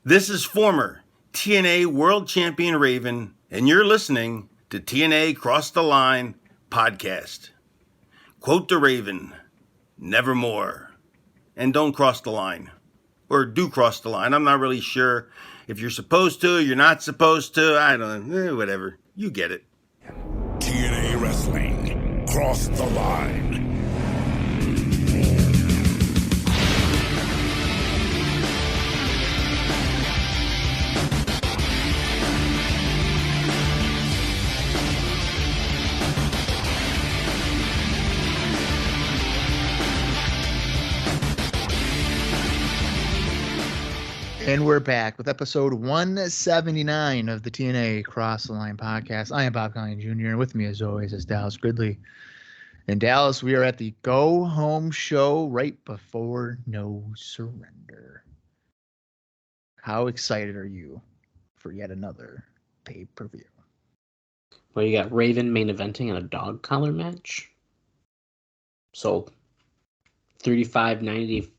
This is former TNA World Champion Raven, and you're listening to TNA Cross the Line podcast. Quote the Raven, nevermore. And don't cross the line. Or do cross the line. I'm not really sure if you're supposed to, you're not supposed to. I don't know. Whatever. You get it. TNA Wrestling. Cross the Line. And we're back with episode 179 of the TNA Cross the Line podcast. I am Colling Jr. and with me as always is Dallas Gridley. In Dallas, we are at the Go Home show right before No Surrender. How excited are you for yet another pay-per-view? Well, you got Raven main eventing and a dog collar match. Sold. $35.98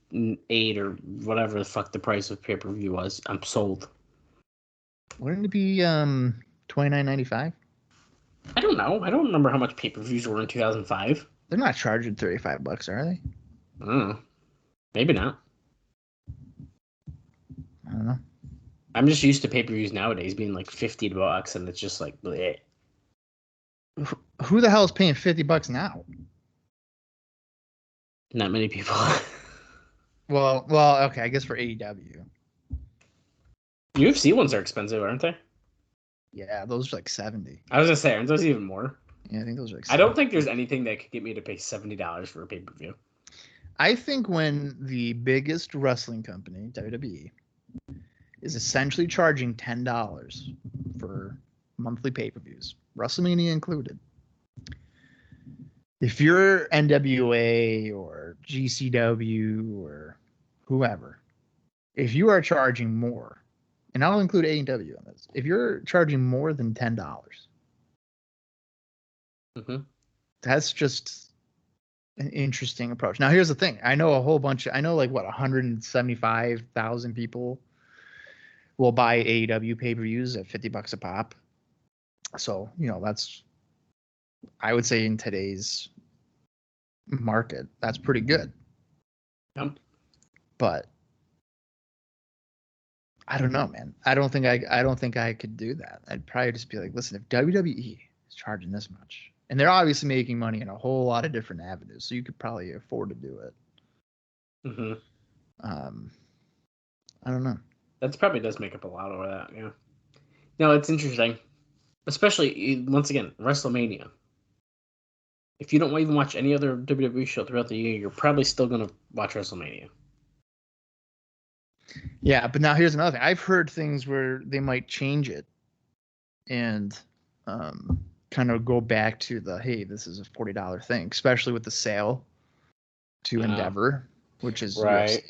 or whatever the fuck the price of pay-per-view was. I'm sold. Wouldn't it be $29.95? I don't know. I don't remember how much pay-per-views were in 2005. They're not charging $35, are they? I don't know. Maybe not. I don't know. I'm just used to pay-per-views nowadays being like $50, and it's just like bleh. Who the hell is paying $50 now? Not many people. Well, okay, I guess for AEW. UFC ones are expensive, aren't they? Yeah, those are like $70. I was gonna say, aren't those even more? Yeah, I think those are like $70. I don't think there's anything that could get me to pay $70 for a pay-per-view. I think when the biggest wrestling company, WWE, is essentially charging $10 for monthly pay-per-views, WrestleMania included. If you're NWA or GCW or whoever, if you are charging more, and I'll include AEW on this, if you're charging more than $10, that's just an interesting approach. Now, here's the thing. I know 175,000 people will buy AEW pay-per-views at $50 a pop. So, that's, I would say in today's market, that's pretty good. Yep. But I don't know, man. I don't think I could do that. I'd probably just be like, listen, if WWE is charging this much, and they're obviously making money in a whole lot of different avenues, so you could probably afford to do it. I don't know. That probably does make up a lot over that, yeah. No, it's interesting. Especially, once again, WrestleMania. If you don't even watch any other WWE show throughout the year, you're probably still going to watch WrestleMania. Yeah, but now here's another thing. I've heard things where they might change it and kind of go back to hey, this is a $40 thing, especially with the sale to Endeavor, which is right.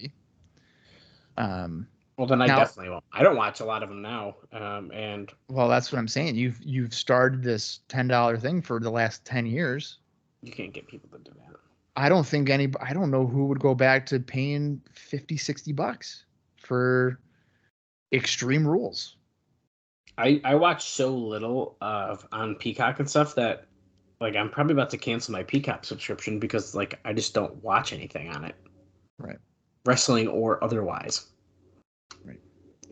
UFC. Well, then I definitely won't. I don't watch a lot of them now, and well, that's what I'm saying. You've started this $10 thing for the last 10 years. You can't get people to do that. I don't know who would go back to paying $50-$60 for Extreme Rules. I watch so little on Peacock and stuff that like I'm probably about to cancel my Peacock subscription because like I just don't watch anything on it. Right. Wrestling or otherwise. Right.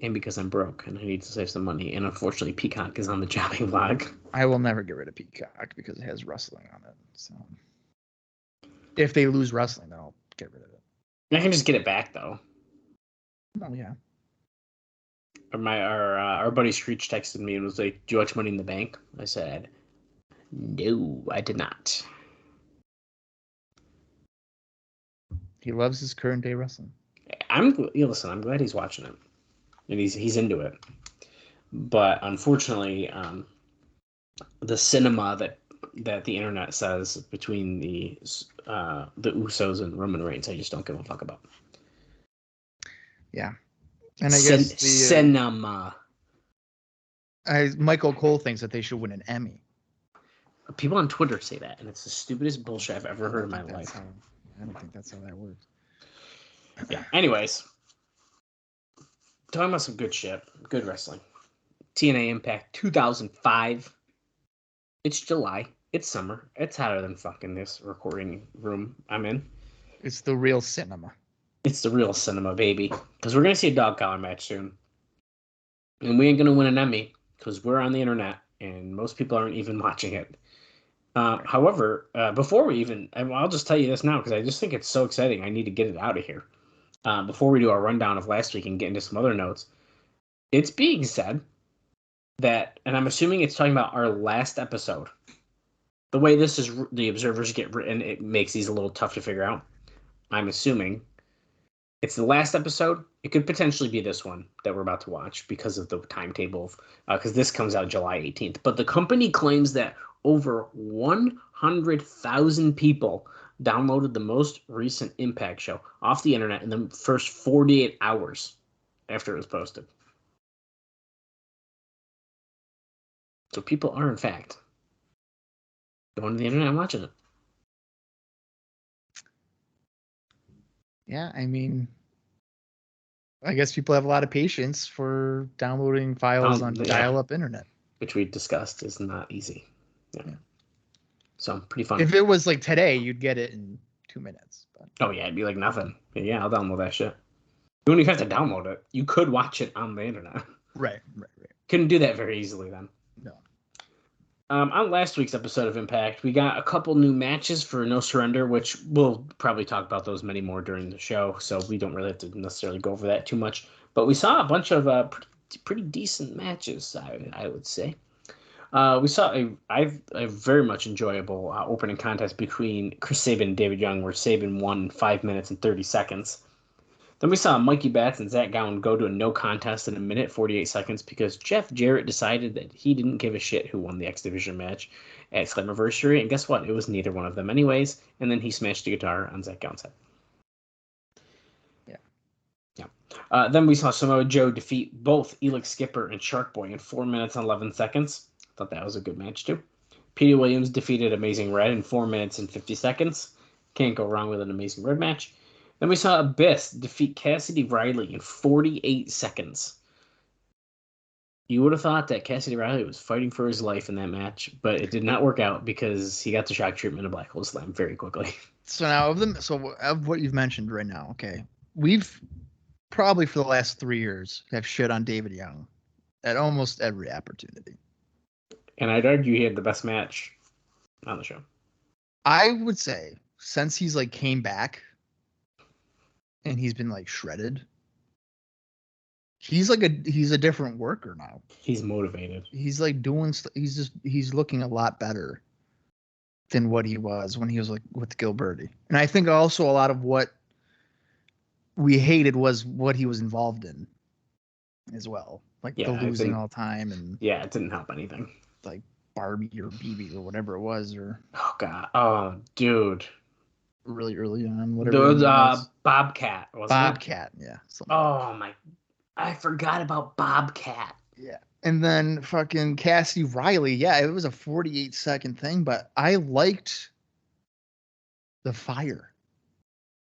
And because I'm broke and I need to save some money, and unfortunately Peacock is on the jobbing block. I will never get rid of Peacock because it has wrestling on it. So if they lose wrestling, then I'll get rid of it. I can just get it back though. Oh yeah. Our buddy Screech texted me and was like, "Do you watch Money in the Bank?" I said, "No, I did not." He loves his current day wrestling. I'm glad he's watching it, and he's into it. But unfortunately, the cinema that the internet says between the Usos and Roman Reigns, I just don't give a fuck about. Yeah, and I guess the cinema. Michael Cole thinks that they should win an Emmy. People on Twitter say that, and it's the stupidest bullshit I've ever heard in my life. I don't think that's how that works. Yeah. Anyways, talking about some good shit, good wrestling. TNA Impact 2005. It's July. It's summer. It's hotter than fucking this recording room I'm in. It's the real cinema. It's the real cinema, baby. Because we're going to see a dog collar match soon. And we ain't going to win an Emmy because we're on the internet and most people aren't even watching it. However, before we even... I'll just tell you this now because I just think it's so exciting. I need to get it out of here. Before we do our rundown of last week and get into some other notes, it's being said that, and I'm assuming it's talking about our last episode. The way this is, the observers get written, it makes these a little tough to figure out. I'm assuming it's the last episode. It could potentially be this one that we're about to watch because of the timetable, because this comes out July 18th. But the company claims that over 100,000 people downloaded the most recent Impact show off the internet in the first 48 hours after it was posted. So people are, in fact, going to the internet and watching it. Yeah, I mean, I guess people have a lot of patience for downloading files on dial-up internet. Which we discussed is not easy. Yeah. So, pretty fun. If it was like today, you'd get it in 2 minutes. But... Oh, yeah, it'd be like nothing. Yeah, I'll download that shit. You don't even have to download it. You could watch it on the internet. Right. Couldn't do that very easily then. No. On last week's episode of Impact, we got a couple new matches for No Surrender, which we'll probably talk about those many more during the show, so we don't really have to necessarily go over that too much. But we saw a bunch of pretty decent matches, I would say. We saw a very much enjoyable opening contest between Chris Sabin and David Young, where Sabin won 5 minutes and 30 seconds. Then we saw Mikey Batts and Zach Gowen go to a no contest in 1 minute 48 seconds because Jeff Jarrett decided that he didn't give a shit who won the X Division match at Slammiversary, and guess what? It was neither one of them anyways, and then he smashed the guitar on Zach Gowen's head. Yeah. Then we saw Samoa Joe defeat both Elix Skipper and Shark Boy in 4 minutes and 11 seconds. Thought that was a good match too. Petey Williams defeated Amazing Red in 4 minutes and 50 seconds. Can't go wrong with an Amazing Red match. Then we saw Abyss defeat Cassidy Riley in 48 seconds. You would have thought that Cassidy Riley was fighting for his life in that match, but it did not work out because he got the shock treatment of Black Hole Slam very quickly. So now of what you've mentioned right now, okay, we've probably for the last 3 years have shit on David Young at almost every opportunity. And I'd argue he had the best match on the show. I would say since he's like came back and he's been like shredded, he's a different worker now. He's motivated. He's like doing he's looking a lot better than what he was when he was like with Gilberti. And I think also a lot of what we hated was what he was involved in as well. Like the losing all time and it didn't help anything. Like Barbie or BB or whatever it was, or dude, really early on, whatever. Bobcat, Bobcat, yeah. I forgot about Bobcat. Yeah, and then fucking Cassidy Riley. Yeah, it was a 48-second thing, but I liked the fire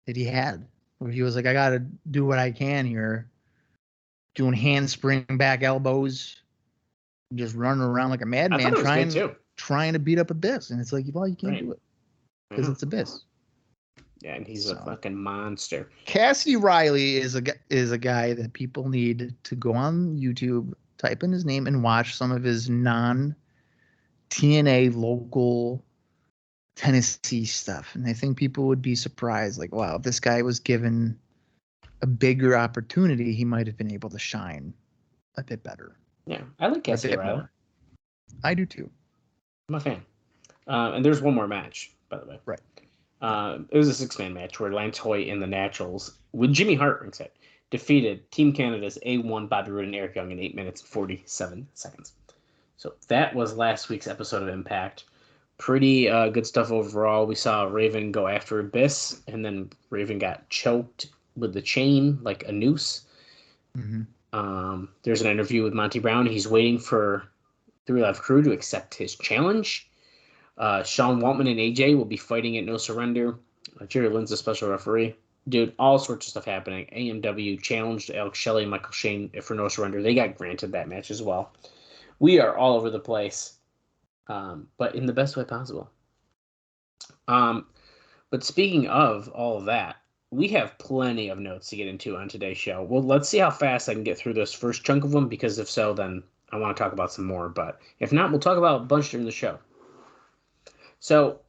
that he had, where he was like, "I got to do what I can here," doing handspring back elbows. Just running around like a madman trying to beat up Abyss. And it's like, well, you can't do it because it's Abyss. Yeah, and he's a fucking monster. Cassidy Riley is a guy that people need to go on YouTube, type in his name, and watch some of his non-TNA local Tennessee stuff. And I think people would be surprised, like, wow, if this guy was given a bigger opportunity, he might have been able to shine a bit better. Yeah, I like Cassidy Riley. I do too. I'm a fan. And there's one more match, by the way. Right. It was a 6-man match where Lance Hoyt in the Naturals, with Jimmy Hart ringside, defeated Team Canada's A1 Bobby Roode and Eric Young in 8 minutes and 47 seconds. So that was last week's episode of Impact. Pretty good stuff overall. We saw Raven go after Abyss, and then Raven got choked with the chain like a noose. Mm-hmm. There's an interview with Monty Brown. He's waiting for 3 Live Crew to accept his challenge. Sean Waltman and AJ will be fighting at No Surrender. Jerry Lynn's a special referee. Dude, all sorts of stuff happening. AMW challenged Alex Shelley and Michael Shane for no surrender. They got granted that match as well. We are all over the place, but in the best way possible. But speaking of all of that, we have plenty of notes to get into on today's show. Well, let's see how fast I can get through this first chunk of them, because if so, then I want to talk about some more. But if not, we'll talk about a bunch during the show. So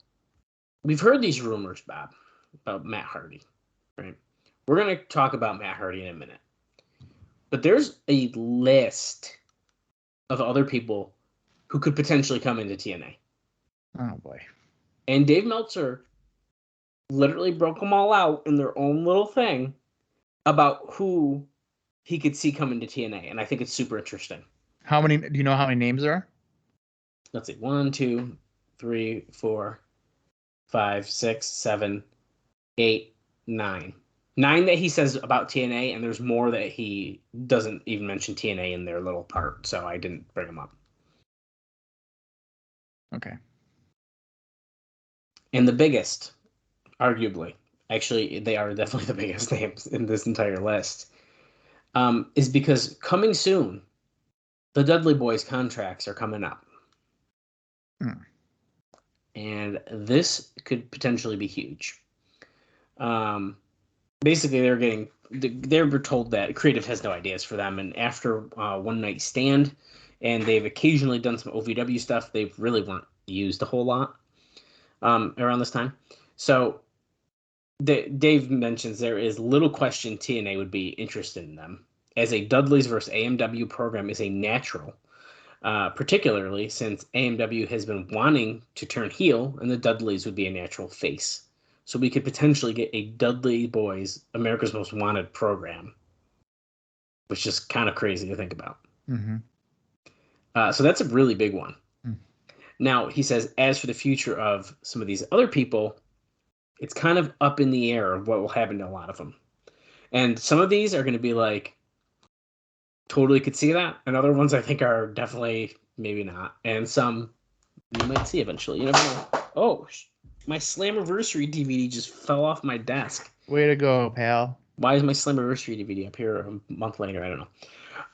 we've heard these rumors, Bob, about Matt Hardy, right? We're going to talk about Matt Hardy in a minute. But there's a list of other people who could potentially come into TNA. Oh, boy. And Dave Meltzer literally broke them all out in their own little thing about who he could see coming to TNA. And I think it's super interesting. Do you know how many names there are? Let's see. 1, 2, 3, 4, 5, 6, 7, 8, 9. 9 that he says about TNA, and there's more that he doesn't even mention TNA in their little part, so I didn't bring them up. Okay. And the biggest, arguably, actually, they are definitely the biggest names in this entire list, is because coming soon, the Dudley Boys contracts are coming up. And this could potentially be huge. Basically, they were told that creative has no ideas for them, and after One Night Stand, and they've occasionally done some OVW stuff, they really weren't used a whole lot around this time. So Dave mentions there is little question TNA would be interested in them, as a Dudleys versus AMW program is a natural, particularly since AMW has been wanting to turn heel, and the Dudleys would be a natural face. So we could potentially get a Dudley Boys America's Most Wanted program, which is kind of crazy to think about. Mm-hmm. So that's a really big one. Mm. Now, he says, as for the future of some of these other people, it's kind of up in the air of what will happen to a lot of them. And some of these are going to be like, totally could see that. And other ones I think are definitely maybe not. And some you might see eventually. You never know. Oh, my Slammiversary DVD just fell off my desk. Way to go, pal. Why is my Slammiversary DVD up here a month later? I don't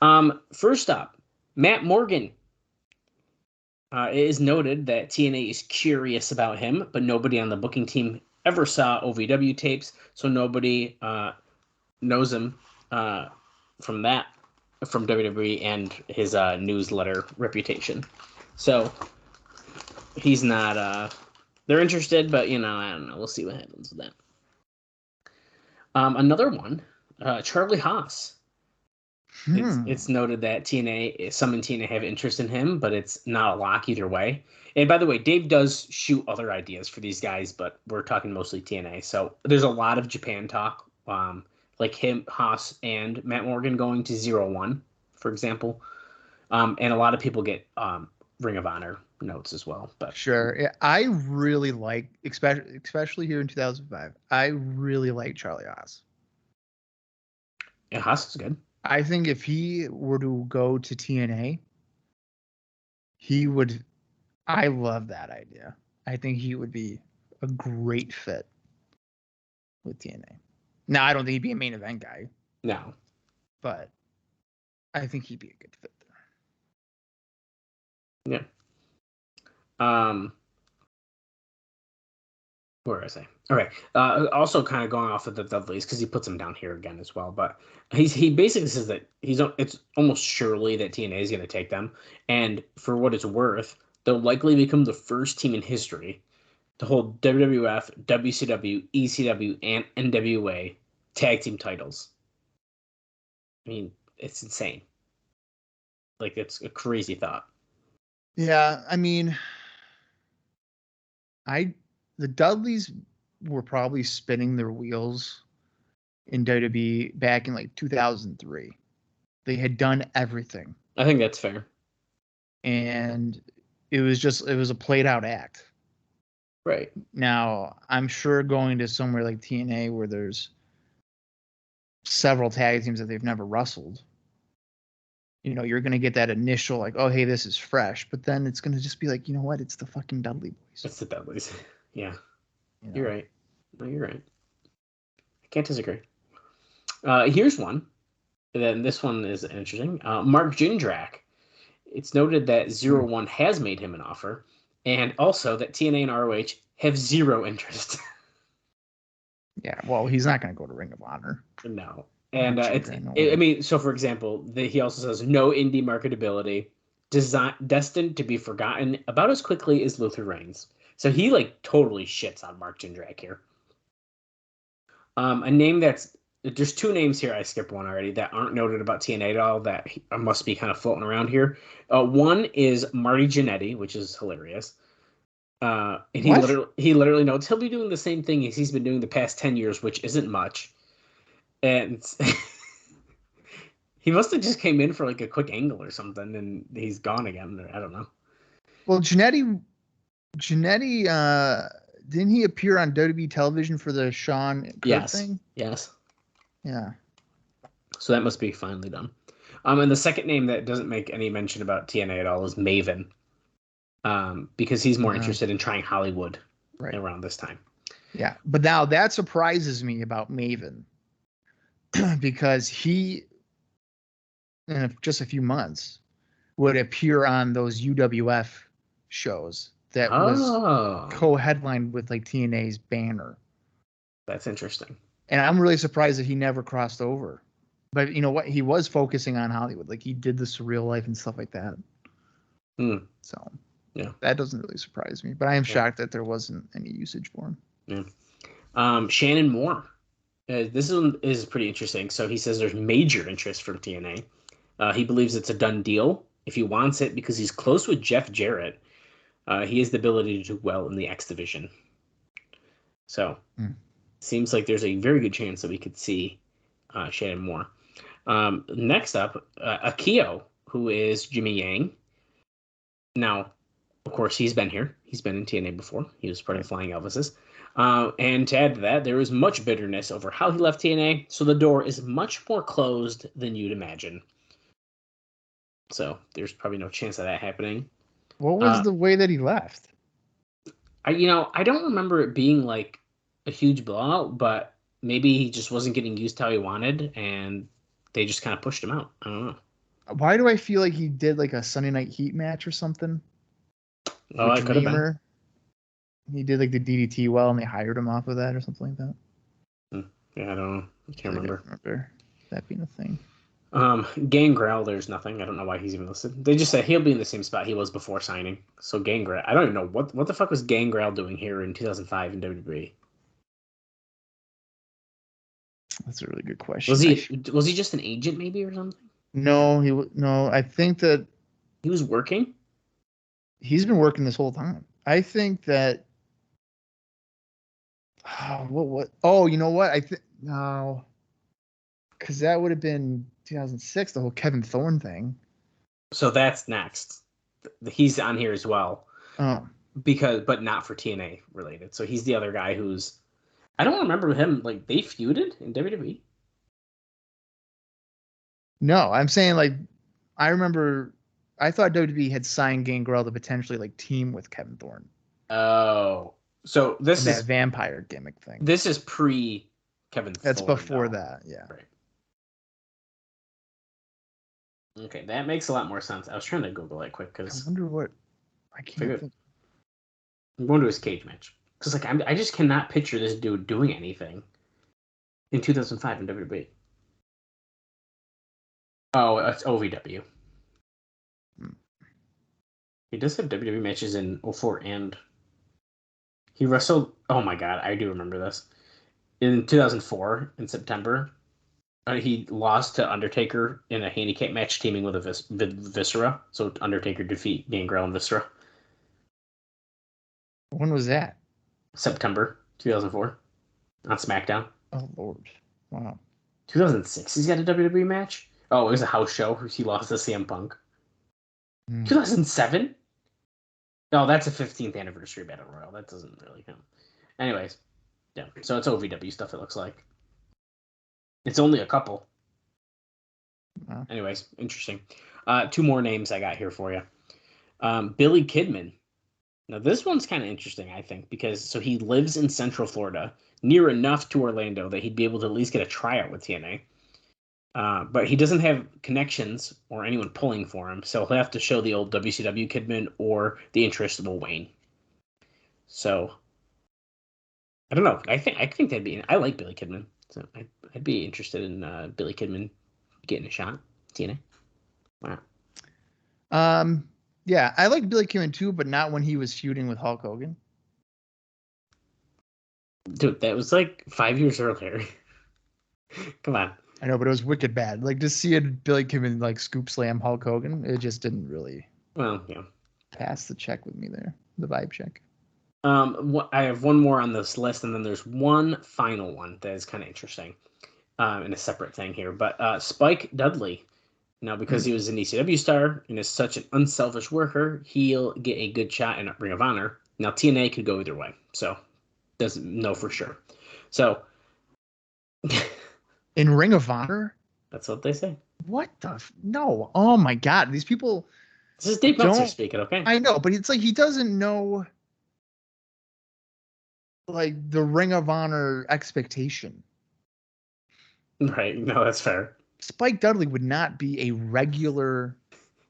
know. First up, Matt Morgan. It is noted that TNA is curious about him, but nobody on the booking team ever saw OVW tapes, so nobody knows him from WWE and his newsletter reputation. So he's not. They're interested, but I don't know. We'll see what happens with that. Another one, Charlie Haas. It's noted that some in TNA have interest in him, but it's not a lock either way. And by the way, Dave does shoot other ideas for these guys, but we're talking mostly TNA. So there's a lot of Japan talk, like him, Haas, and Matt Morgan going to 0-1, for example. And a lot of people get Ring of Honor notes as well. But sure, yeah, I really like, especially here in 2005. I really like Charlie Haas. Yeah, Haas is good. I think if he were to go to TNA, he would. I love that idea. I think he would be a great fit with TNA. Now, I don't think he'd be a main event guy. No, but I think he'd be a good fit there. Yeah. Where is I? All right. Also, kind of going off of the Dudleys, because he puts them down here again as well. But he basically says that it's almost surely that TNA is going to take them, and for what it's worth, they'll likely become the first team in history to hold WWF, WCW, ECW, and NWA tag team titles. I mean, it's insane. Like, it's a crazy thought. Yeah, I mean, the Dudleys were probably spinning their wheels in WWE back in like 2003. They had done everything. I think that's fair. And it was a played out act. Right. Now, I'm sure going to somewhere like TNA where there's several tag teams that they've never wrestled, you're going to get that initial like, oh, hey, this is fresh. But then it's going to just be like, you know what? It's the fucking Dudley Boys. It's the Dudleys. Yeah. You're right. No, you're right. Can't disagree. Here's one. Then this one is interesting. Mark Jindrak. It's noted that 0-1 has made him an offer, and also that TNA and ROH have zero interest. Yeah, well, he's not going to go to Ring of Honor. No. And so for example, he also says no indie marketability, destined to be forgotten about as quickly as Luther Reigns. So he like totally shits on Mark Jindrak here. A name there's two names here. I skipped one already that aren't noted about TNA at all that must be kind of floating around here. One is Marty Jannetty, which is hilarious. And he literally notes he'll be doing the same thing as he's been doing the past 10 years, which isn't much. And he must have just came in for like a quick angle or something, and he's gone again. I don't know. Well, Jannetty, didn't he appear on WWE television for the Sean Kurt thing? Yes. Yeah. So that must be finally done. And the second name that doesn't make any mention about TNA at all is Maven. Because he's more interested in trying Hollywood around this time. Yeah. But now that surprises me about Maven. Because he, in just a few months, would appear on those UWF shows that was co-headlined with like TNA's banner. That's interesting. And I'm really surprised that he never crossed over. But you know what? He was focusing on Hollywood. Like he did the Surreal Life and stuff like that. So yeah, that doesn't really surprise me. But I am shocked that there wasn't any usage for him. Yeah. Shannon Moore. This one is pretty interesting. So he says there's major interest from TNA. He believes it's a done deal if he wants it because he's close with Jeff Jarrett. He has the ability to do well in the X division. So seems like there's a very good chance that we could see Shannon Moore. Next up, Akio, who is Jimmy Yang. Now, of course, he's been here. He's been in TNA before. He was part of the Flying Elvises. And to add to that, there is much bitterness over how he left TNA, so the door is much more closed than you'd imagine. So there's probably no chance of that happening. What was the way that he left? I don't remember it being like a huge blowout, but maybe he just wasn't getting used how he wanted, and they just kind of pushed him out. I don't know. Why do I feel like he did like a Sunday Night Heat match or something? Oh, I could have been. He did like the DDT well, and they hired him off of that or something like that. Yeah, I don't know. I can't remember. That being a thing. Gangrel, there's nothing. I don't know why he's even listed. They just said he'll be in the same spot he was before signing. So Gangrel, I don't even know what the fuck was Gangrel doing here in 2005 in WWE. That's a really good question. Was he just an agent maybe or something? No, I think that he was working. He's been working this whole time. I think that. What? Oh, you know what? I think no, because that would have been 2006, the whole Kevin Thorne thing. So that's next. He's on here as well. Oh, but not for TNA related. So he's the other guy who's. I don't remember him like they feuded in WWE. No, I'm saying like I remember. I thought WWE had signed Gangrel to potentially like team with Kevin Thorne. Oh, so this is that vampire gimmick thing. This is pre Kevin Thorne. That's before that, yeah. Right. Okay, that makes a lot more sense. I was trying to Google it quick because I wonder what I can't think. I'm going to his cage match because like I just cannot picture this dude doing anything in 2005 in WWE. Oh, it's OVW. He does have WWE matches in 04 and he wrestled. Oh my god, I do remember this. In 2004, in September, he lost to Undertaker in a handicap match teaming with Viscera. So Undertaker defeat Gangrel and Viscera. When was that? September 2004 on SmackDown. Oh Lord, wow. 2006, he's got a WWE match. Oh, it was a house show. He lost to CM Punk. 2007? No, that's a 15th anniversary Battle Royal. That doesn't really count. Anyways, yeah. So it's OVW stuff, it looks like. It's only a couple. Wow. Anyways, interesting. Two more names I got here for you. Billy Kidman. Now, this one's kind of interesting, I think, because he lives in Central Florida, near enough to Orlando that he'd be able to at least get a tryout with TNA. But he doesn't have connections or anyone pulling for him, so he'll have to show the old WCW Kidman or the interest of Wayne. So I don't know. I think that'd be. I like Billy Kidman, so I'd be interested in Billy Kidman getting a shot. TNA. Wow. Yeah, I like Billy Kidman too, but not when he was feuding with Hulk Hogan. Dude, that was like 5 years earlier. Come on. I know, but it was wicked bad. Like, just seeing Billy Kidman like scoop slam Hulk Hogan, it just didn't really pass the check with me there, the vibe check. I have one more on this list, and then there's one final one that is kind of interesting, in a separate thing here. But Spike Dudley, now because he was an ECW star and is such an unselfish worker, he'll get a good shot in Ring of Honor. Now TNA could go either way, so doesn't know for sure. So in Ring of Honor, that's what they say. What the no? Oh my God, these people. This is Dave Meltzer speaking, okay? I know, but it's like he doesn't know. Like the Ring of Honor expectation. Right. No, that's fair. Spike Dudley would not be a regular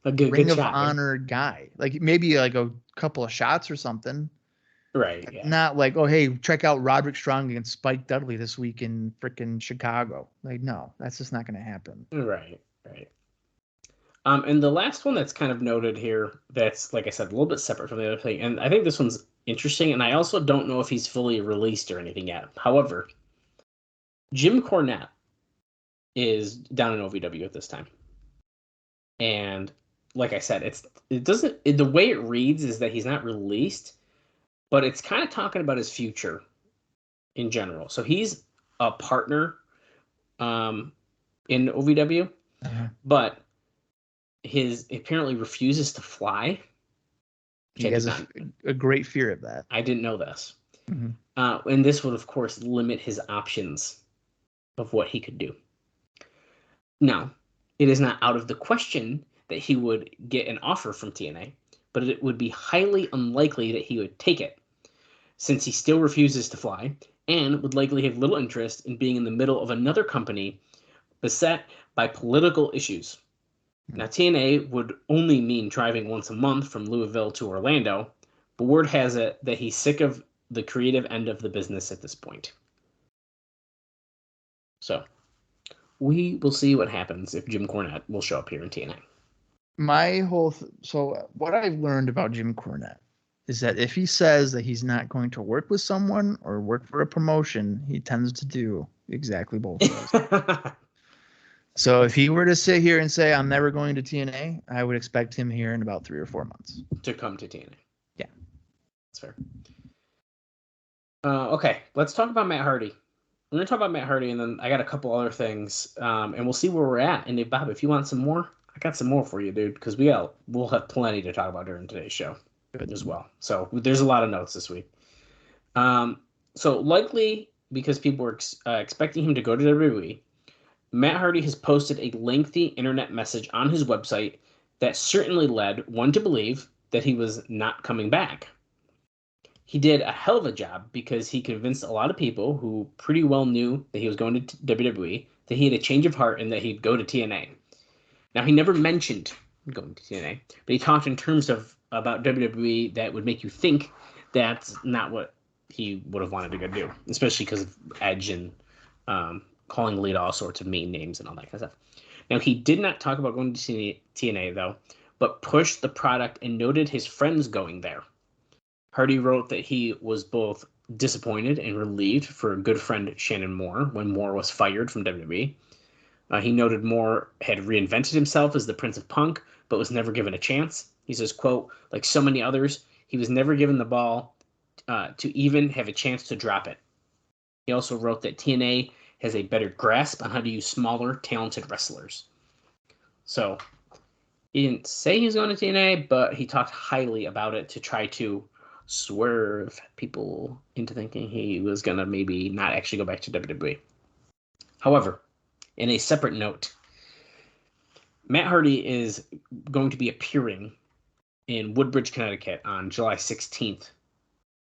Ring of Honor guy. Like maybe like a couple of shots or something. Right. Yeah. Not like, oh, hey, check out Roderick Strong against Spike Dudley this week in freaking Chicago. Like, no, that's just not going to happen. Right. Right. And the last one that's kind of noted here, that's, like I said, a little bit separate from the other thing. And I think this one's interesting. And I also don't know if he's fully released or anything yet. However, Jim Cornette is down in OVW at this time. And like I said, the way it reads is that he's not released, but it's kind of talking about his future in general. So he's a partner in OVW, but he apparently refuses to fly. He has a great fear of that. I didn't know this. And this would, of course, limit his options of what he could do. Now, it is not out of the question that he would get an offer from TNA, but it would be highly unlikely that he would take it, since he still refuses to fly and would likely have little interest in being in the middle of another company beset by political issues. Now, TNA would only mean driving once a month from Louisville to Orlando, but word has it that he's sick of the creative end of the business at this point. So, we will see what happens if Jim Cornette will show up here in TNA. So what I've learned about Jim Cornette is that if he says that he's not going to work with someone or work for a promotion, he tends to do exactly both of those. So if he were to sit here and say, I'm never going to TNA, I would expect him here in about 3 or 4 months. To come to TNA. Yeah. That's fair. Okay, let's talk about Matt Hardy. We're going to talk about Matt Hardy, and then I got a couple other things, and we'll see where we're at. And Bob, if you want some more, I got some more for you, dude, because we'll have plenty to talk about during today's show as well. So there's a lot of notes this week. So likely because people were expecting him to go to WWE, Matt Hardy has posted a lengthy internet message on his website that certainly led one to believe that he was not coming back. He did a hell of a job because he convinced a lot of people who pretty well knew that he was going to WWE that he had a change of heart and that he'd go to TNA. Now, he never mentioned going to TNA, but he talked in terms of about WWE that would make you think that's not what he would have wanted to go do, especially because of Edge and calling Lita all sorts of mean names and all that kind of stuff. Now, he did not talk about going to TNA, though, but pushed the product and noted his friends going there. Hardy wrote that he was both disappointed and relieved for a good friend Shannon Moore when Moore was fired from WWE. He noted Moore had reinvented himself as the Prince of Punk, but was never given a chance. He says, quote, like so many others, he was never given the ball to even have a chance to drop it. He also wrote that TNA has a better grasp on how to use smaller, talented wrestlers. So he didn't say he was going to TNA, but he talked highly about it to try to swerve people into thinking he was going to maybe not actually go back to WWE. However, in a separate note, Matt Hardy is going to be appearing in Woodbridge, Connecticut on July 16th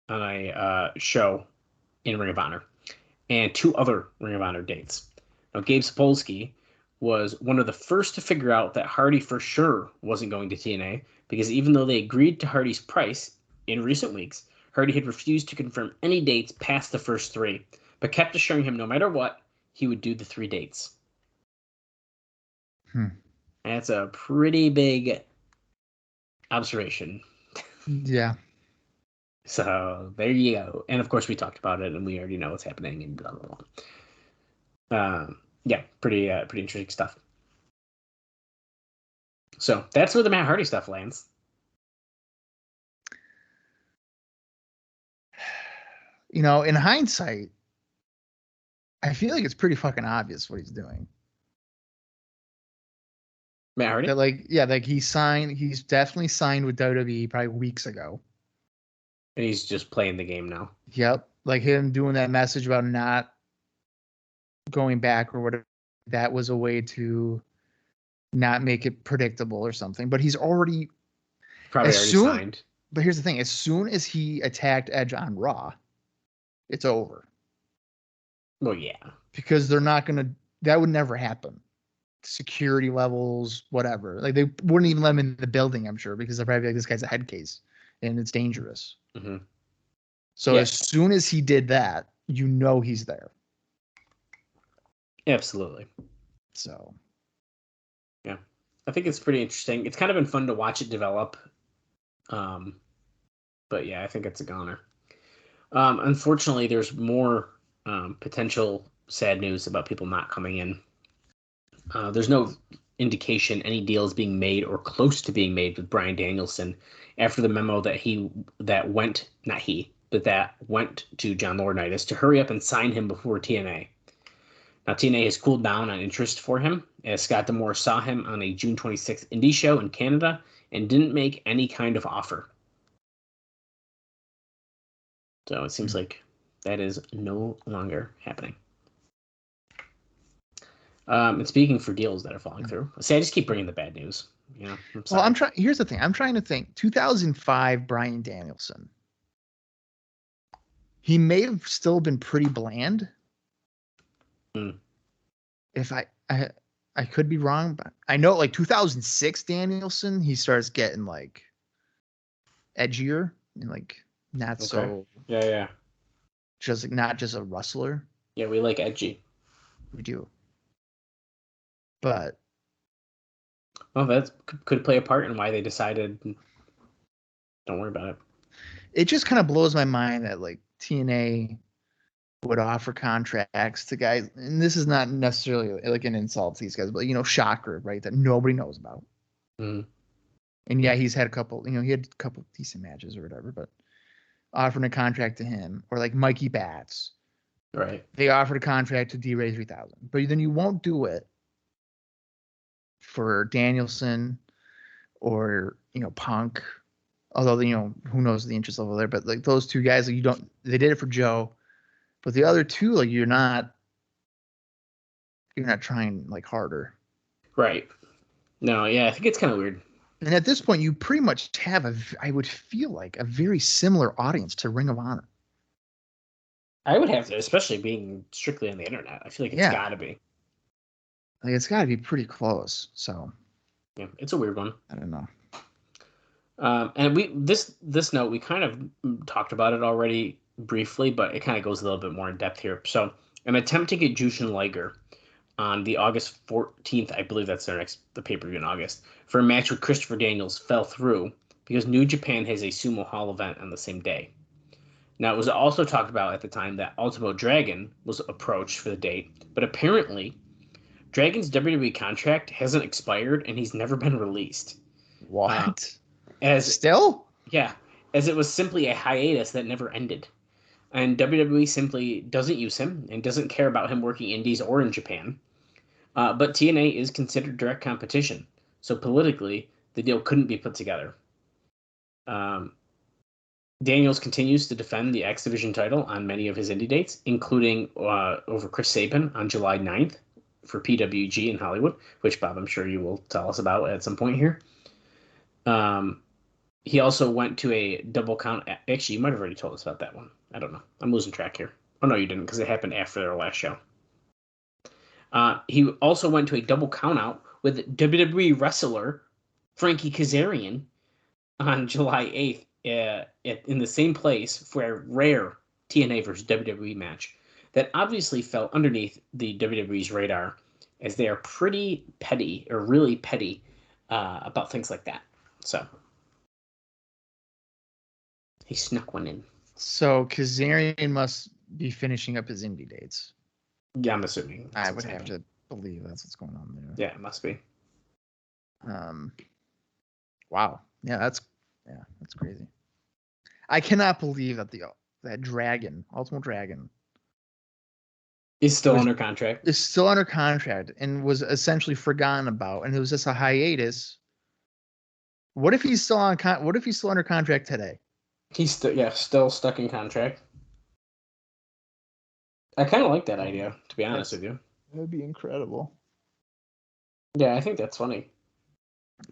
on a show in Ring of Honor. and 2 other Ring of Honor dates. Now, Gabe Sapolsky was one of the first to figure out that Hardy for sure wasn't going to TNA, because even though they agreed to Hardy's price in recent weeks, Hardy had refused to confirm any dates past the first 3, but kept assuring him no matter what, he would do the 3 dates. That's a pretty big observation. Yeah. So there you go. And of course we talked about it and we already know what's happening and blah, blah, blah. Yeah, pretty interesting stuff. So that's where the Matt Hardy stuff lands. You know, in hindsight, I feel like it's pretty fucking obvious what he's doing. Matt Hardy? That, he's definitely signed with WWE probably weeks ago. And he's just playing the game now. Yep. Like him doing that message about not going back or whatever. That was a way to not make it predictable or something. But he's already signed. But here's the thing. As soon as he attacked Edge on Raw, it's over. Well, yeah. Because they're not going to... That would never happen. Security levels, whatever. Like, they wouldn't even let him in the building, I'm sure, because they're probably like, this guy's a head case, and it's dangerous. Mm-hmm. So as soon as he did that, you know he's there. Absolutely. So. Yeah. I think it's pretty interesting. It's kind of been fun to watch it develop. But yeah, I think it's a goner. Unfortunately, there's more potential sad news about people not coming in. There's no indication any deal is being made or close to being made with Bryan Danielson after the memo that went to John Laurinaitis to hurry up and sign him before TNA. Now, TNA has cooled down on interest for him, as Scott D'Amore saw him on a June 26th indie show in Canada and didn't make any kind of offer. So it seems like that is no longer happening. And speaking for deals that are falling through, see, I just keep bringing the bad news. You know, Here's the thing. I'm trying to think. 2005, Bryan Danielson. He may have still been pretty bland. If I could be wrong, but I know like 2006 Danielson, he starts getting like edgier and like not so. Yeah. Just like not just a rustler. Yeah, we like edgy. We do. But well, that could play a part in why they decided. Don't worry about it. It just kind of blows my mind that like TNA would offer contracts to guys, and this is not necessarily like an insult to these guys, but Shocker, right? That nobody knows about. Mm-hmm. And yeah, he's had a couple. He had a couple decent matches or whatever, but offering a contract to him or like Mikey Batts, right? They offered a contract to D-Ray 3000, but then you won't do it for Danielson or Punk, although who knows the interest level there, but like those two guys, like they did it for Joe, but the other two, like you're not trying like harder, right? No, yeah, I think it's kind of weird. And at this point, you pretty much have I would feel like a very similar audience to Ring of Honor. I would have to, especially being strictly on the internet. I feel like it's got to be. Like it's got to be pretty close. So, yeah, it's a weird one. I don't know. And this note, we kind of talked about it already briefly, but it kind of goes a little bit more in depth here. So, an attempt to get Jushin Liger on the August 14th, I believe that's the pay-per-view in August, for a match with Christopher Daniels fell through because New Japan has a Sumo Hall event on the same day. Now, it was also talked about at the time that Ultimo Dragon was approached for the date, but apparently Dragon's WWE contract hasn't expired and he's never been released. What? Still? Yeah, as it was simply a hiatus that never ended. And WWE simply doesn't use him and doesn't care about him working indies or in Japan. But TNA is considered direct competition, so politically, the deal couldn't be put together. Daniels continues to defend the X Division title on many of his indie dates, including over Chris Sabin on July 9th for PWG in Hollywood, which, Bob, I'm sure you will tell us about at some point here. He also went to a double count. Actually, you might have already told us about that one. I don't know. I'm losing track here. Oh, no, you didn't, because it happened after their last show. He also went to a double countout with WWE wrestler Frankie Kazarian on July 8th in the same place for a rare TNA versus WWE match that obviously fell underneath the WWE's radar, as they are pretty petty, or really petty, about things like that. So he snuck one in. So Kazarian must be finishing up his indie dates. Yeah, I'm assuming. I would have to believe that's what's going on there. Yeah, it must be. Wow. Yeah, that's crazy. I cannot believe that that Dragon, Ultimate Dragon, He's still under contract. is still under contract and was essentially forgotten about, and it was just a hiatus. What if he's still what if he's still under contract today? He's still stuck in contract. I kind of like that idea, to be honest with you. That would be incredible. Yeah, I think that's funny.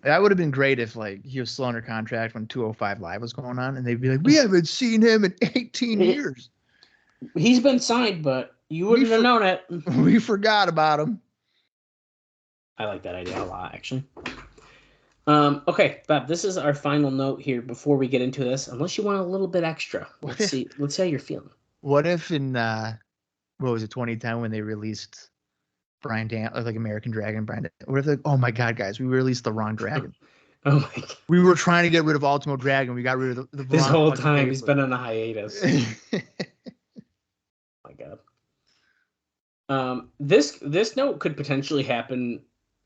That would have been great if he was still under contract when 205 Live was going on, and they'd be like, "We haven't seen him in 18 years. He's been signed, but you wouldn't have known it. We forgot about him." I like that idea a lot, actually. Okay, Bob, this is our final note here before we get into this. Unless you want a little bit extra, let's see how you're feeling. What if in what was it, 2010, when they released Brian American Dragon, Brian? What if oh my God, guys, we released the wrong dragon. Oh my God. We were trying to get rid of Ultimate Dragon. We got rid of the this whole time he's been on a hiatus. Oh my God. This note could potentially happen,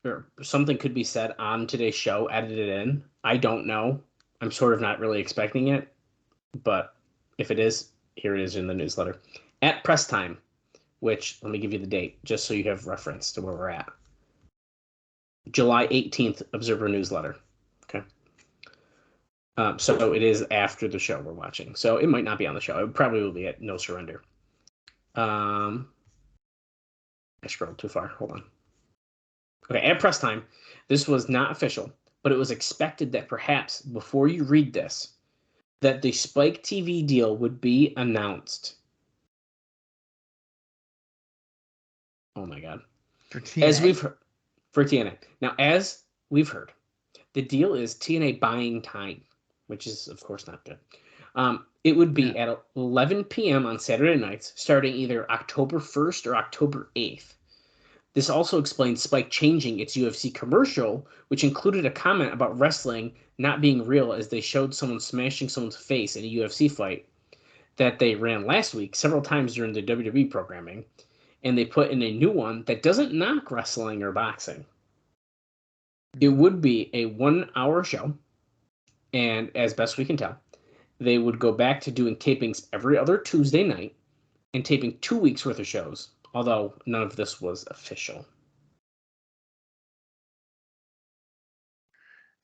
or something could be said on today's show, edited in. I don't know. I'm sort of not really expecting it, but if it is, here it is in the newsletter. At press time, which, let me give you the date, just so you have reference to where we're at. July 18th, Observer Newsletter. Okay. So it is after the show we're watching. So it might not be on the show. It probably will be at No Surrender. I scrolled too far. Hold on. Okay, at press time, this was not official, but it was expected that perhaps before you read this, that the Spike TV deal would be announced. Oh my God. For TNA? As we've heard, for TNA. Now, as we've heard, the deal is TNA buying time, which is, of course, not good. It would be at 11 p.m. on Saturday nights, starting either October 1st or October 8th. This also explains Spike changing its UFC commercial, which included a comment about wrestling not being real, as they showed someone smashing someone's face in a UFC fight that they ran last week several times during the WWE programming, and they put in a new one that doesn't knock wrestling or boxing. It would be a 1-hour show, and as best we can tell, they would go back to doing tapings every other Tuesday night and taping 2 weeks worth of shows, although none of this was official.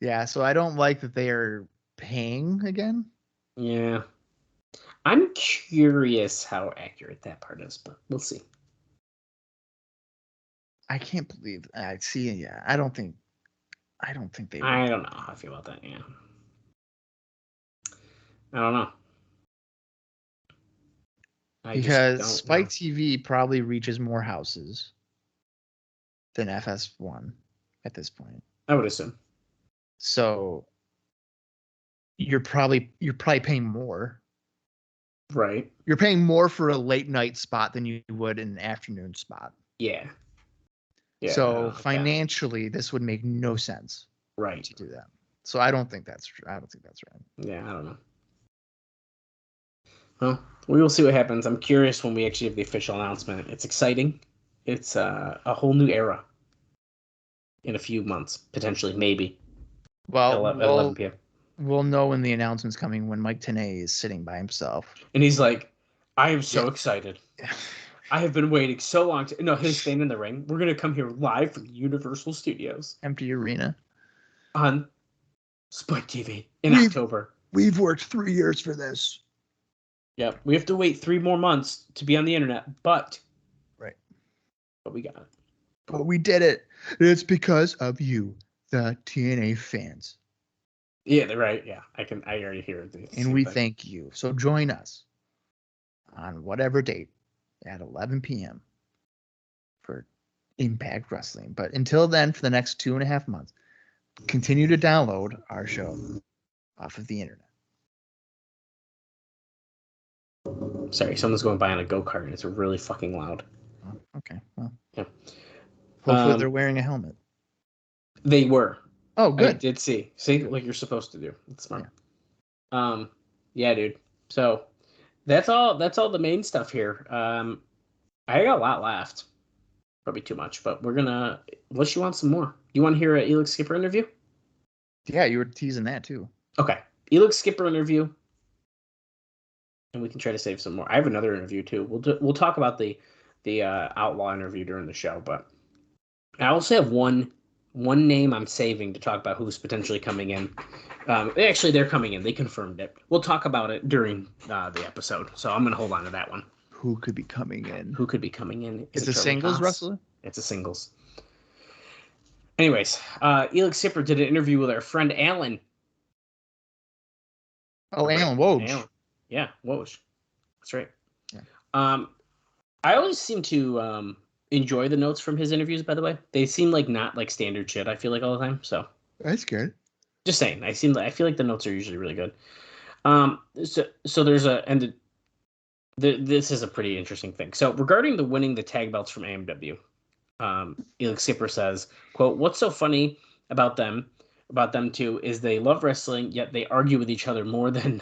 Yeah, so I don't like that they are paying again. Yeah. I'm curious how accurate that part is, but we'll see. I can't believe I see. Yeah, I don't think they. I don't know how I feel about that. Yeah, I don't know. Because Spike TV probably reaches more houses than FS1 at this point. I would assume. So you're probably paying more. Right. You're paying more for a late night spot than you would an afternoon spot. Yeah. So financially, this would make no sense. Right. To do that. So I don't think that's true. I don't think that's right. Yeah, I don't know. Well, we will see what happens. I'm curious when we actually have the official announcement. It's exciting. It's a whole new era in a few months, potentially, maybe. Well, at 11 p.m. We'll know when the announcement's coming, when Mike Tenay is sitting by himself. And he's like, I am so excited. I have been waiting so long to... No, he's staying in the ring. We're going to come here live from Universal Studios. Empty arena. On Spike TV in October. We've worked 3 years for this. Yep. We have to wait 3 more months to be on the internet, but... Right. But we got it. But we did it. It's because of you, the TNA fans. Yeah, they're right. Yeah, I already hear it. And we thank you. So join us on whatever date at 11 p.m. for Impact Wrestling. But until then, for the next 2.5 months, continue to download our show off of the internet. Sorry, someone's going by on a go-kart and it's really fucking loud. Oh, okay. Well, yeah. Hopefully they're wearing a helmet. They were. Oh, good. I did see. See, like you're supposed to do. It's smart. Yeah. Yeah, dude. So that's all the main stuff here. I got a lot left. Probably too much, but we're gonna, unless you want some more. You want to hear an Elix Skipper interview? Yeah, you were teasing that too. Okay. Elix Skipper interview. And we can try to save some more. I have another interview too. We'll talk about the Outlaw interview during the show, but I also have one name I'm saving to talk about who's potentially coming in. Actually, they're coming in. They confirmed it. We'll talk about it during the episode. So I'm going to hold on to that one. Who could be coming in? It's a singles wrestler? It's a singles. Anyways, Elix Skipper did an interview with our friend Alan. Oh, Alan Woj. Yeah, Woj. That's right. Yeah. I always seem to enjoy the notes from his interviews, by the way. They seem like not like standard shit, I feel like, all the time. So that's good. Just saying. I feel like the notes are usually really good. So there's this is a pretty interesting thing. So regarding the winning the tag belts from AMW, Elix Skipper says, quote, "What's so funny about them two is they love wrestling, yet they argue with each other more than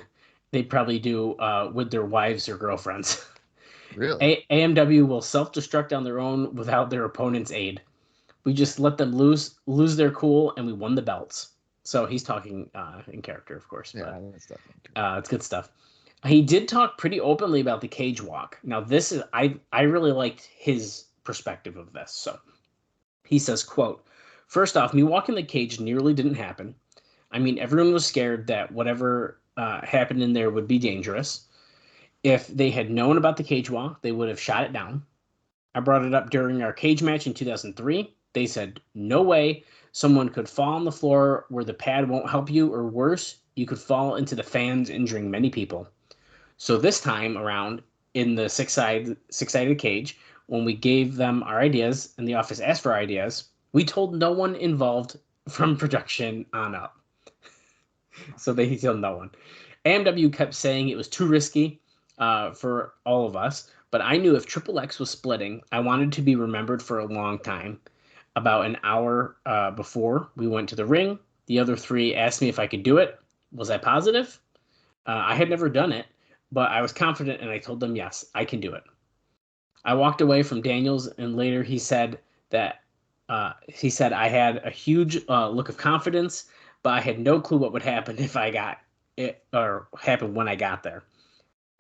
they probably do with their wives or girlfriends." Really? AMW will self-destruct on their own without their opponent's aid. We just let them lose their cool, and we won the belts. So he's talking in character, of course. Yeah, but, that's definitely it's good stuff. He did talk pretty openly about the cage walk. Now, this is I really liked his perspective of this. So he says, quote, "First off, me walking the cage nearly didn't happen. I mean, everyone was scared that whatever happened in there would be dangerous. If they had known about the cage walk, they would have shot it down. I brought it up during our cage match in 2003. They said, no way. Someone could fall on the floor where the pad won't help you, or worse, you could fall into the fans, injuring many people. So this time around, in the six-sided cage, when we gave them our ideas and the office asked for ideas, we told no one involved from production on up." So they told no one. AMW kept saying it was too risky for all of us, but I knew if Triple X was splitting, I wanted to be remembered for a long time. About an hour before we went to the ring, the other three asked me if I could do it. Was I positive? I had never done it, but I was confident, and I told them, yes, I can do it. I walked away from Daniels, and later he said that I had a huge look of confidence, but I had no clue what would happen if I got it, or happen when I got there.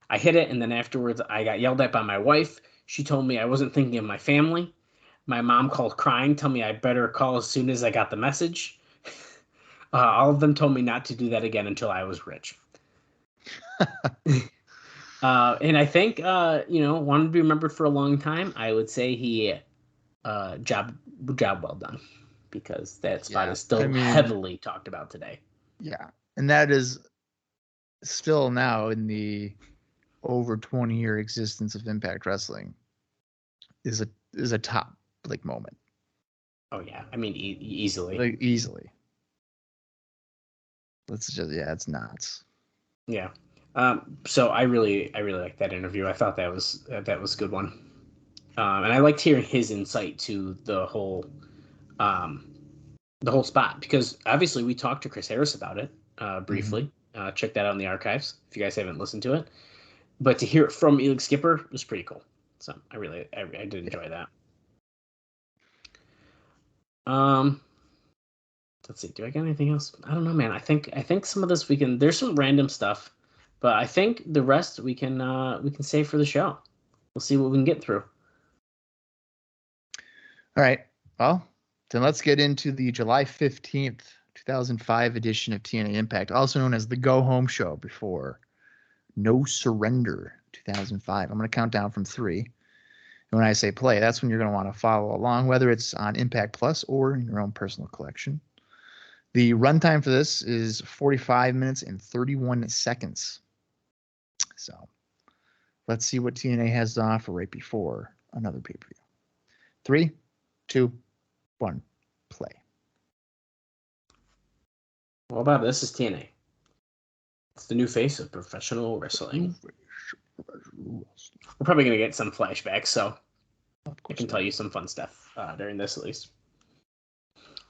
I hit it, and then afterwards I got yelled at by my wife. She told me I wasn't thinking of my family. My mom called crying, told me I better call as soon as I got the message. All of them told me not to do that again until I was rich. And I think, wanted to be remembered for a long time. I would say he job well done, because that spot is still heavily talked about today. Yeah, and that is still now in the over 20-year existence of Impact Wrestling is a top moment. Oh yeah, I mean easily. Easily. It's nuts. Yeah. So I really like that interview. I thought that was a good one. And I liked hearing his insight to the whole spot, because obviously we talked to Chris Harris about it briefly. Mm-hmm. Check that out in the archives if you guys haven't listened to it. But to hear it from Elix Skipper was pretty cool. So I did enjoy that. Let's see. Do I got anything else? I don't know, man. I think some of this there's some random stuff, but I think the rest we can save for the show. We'll see what we can get through. All right. Well, then let's get into the July 15th, 2005 edition of TNA Impact, also known as the Go Home Show before No Surrender 2005. I'm going to count down from 3. And when I say play, that's when you're going to want to follow along, whether it's on Impact Plus or in your own personal collection. The runtime for this is 45 minutes and 31 seconds. So Let's see what TNA has to offer right before another pay-per-view. 3, 2, 1, play. Well, Bob, this is TNA. It's the new face of professional wrestling. We're probably going to get some flashbacks, so I can tell you some fun stuff during this at least.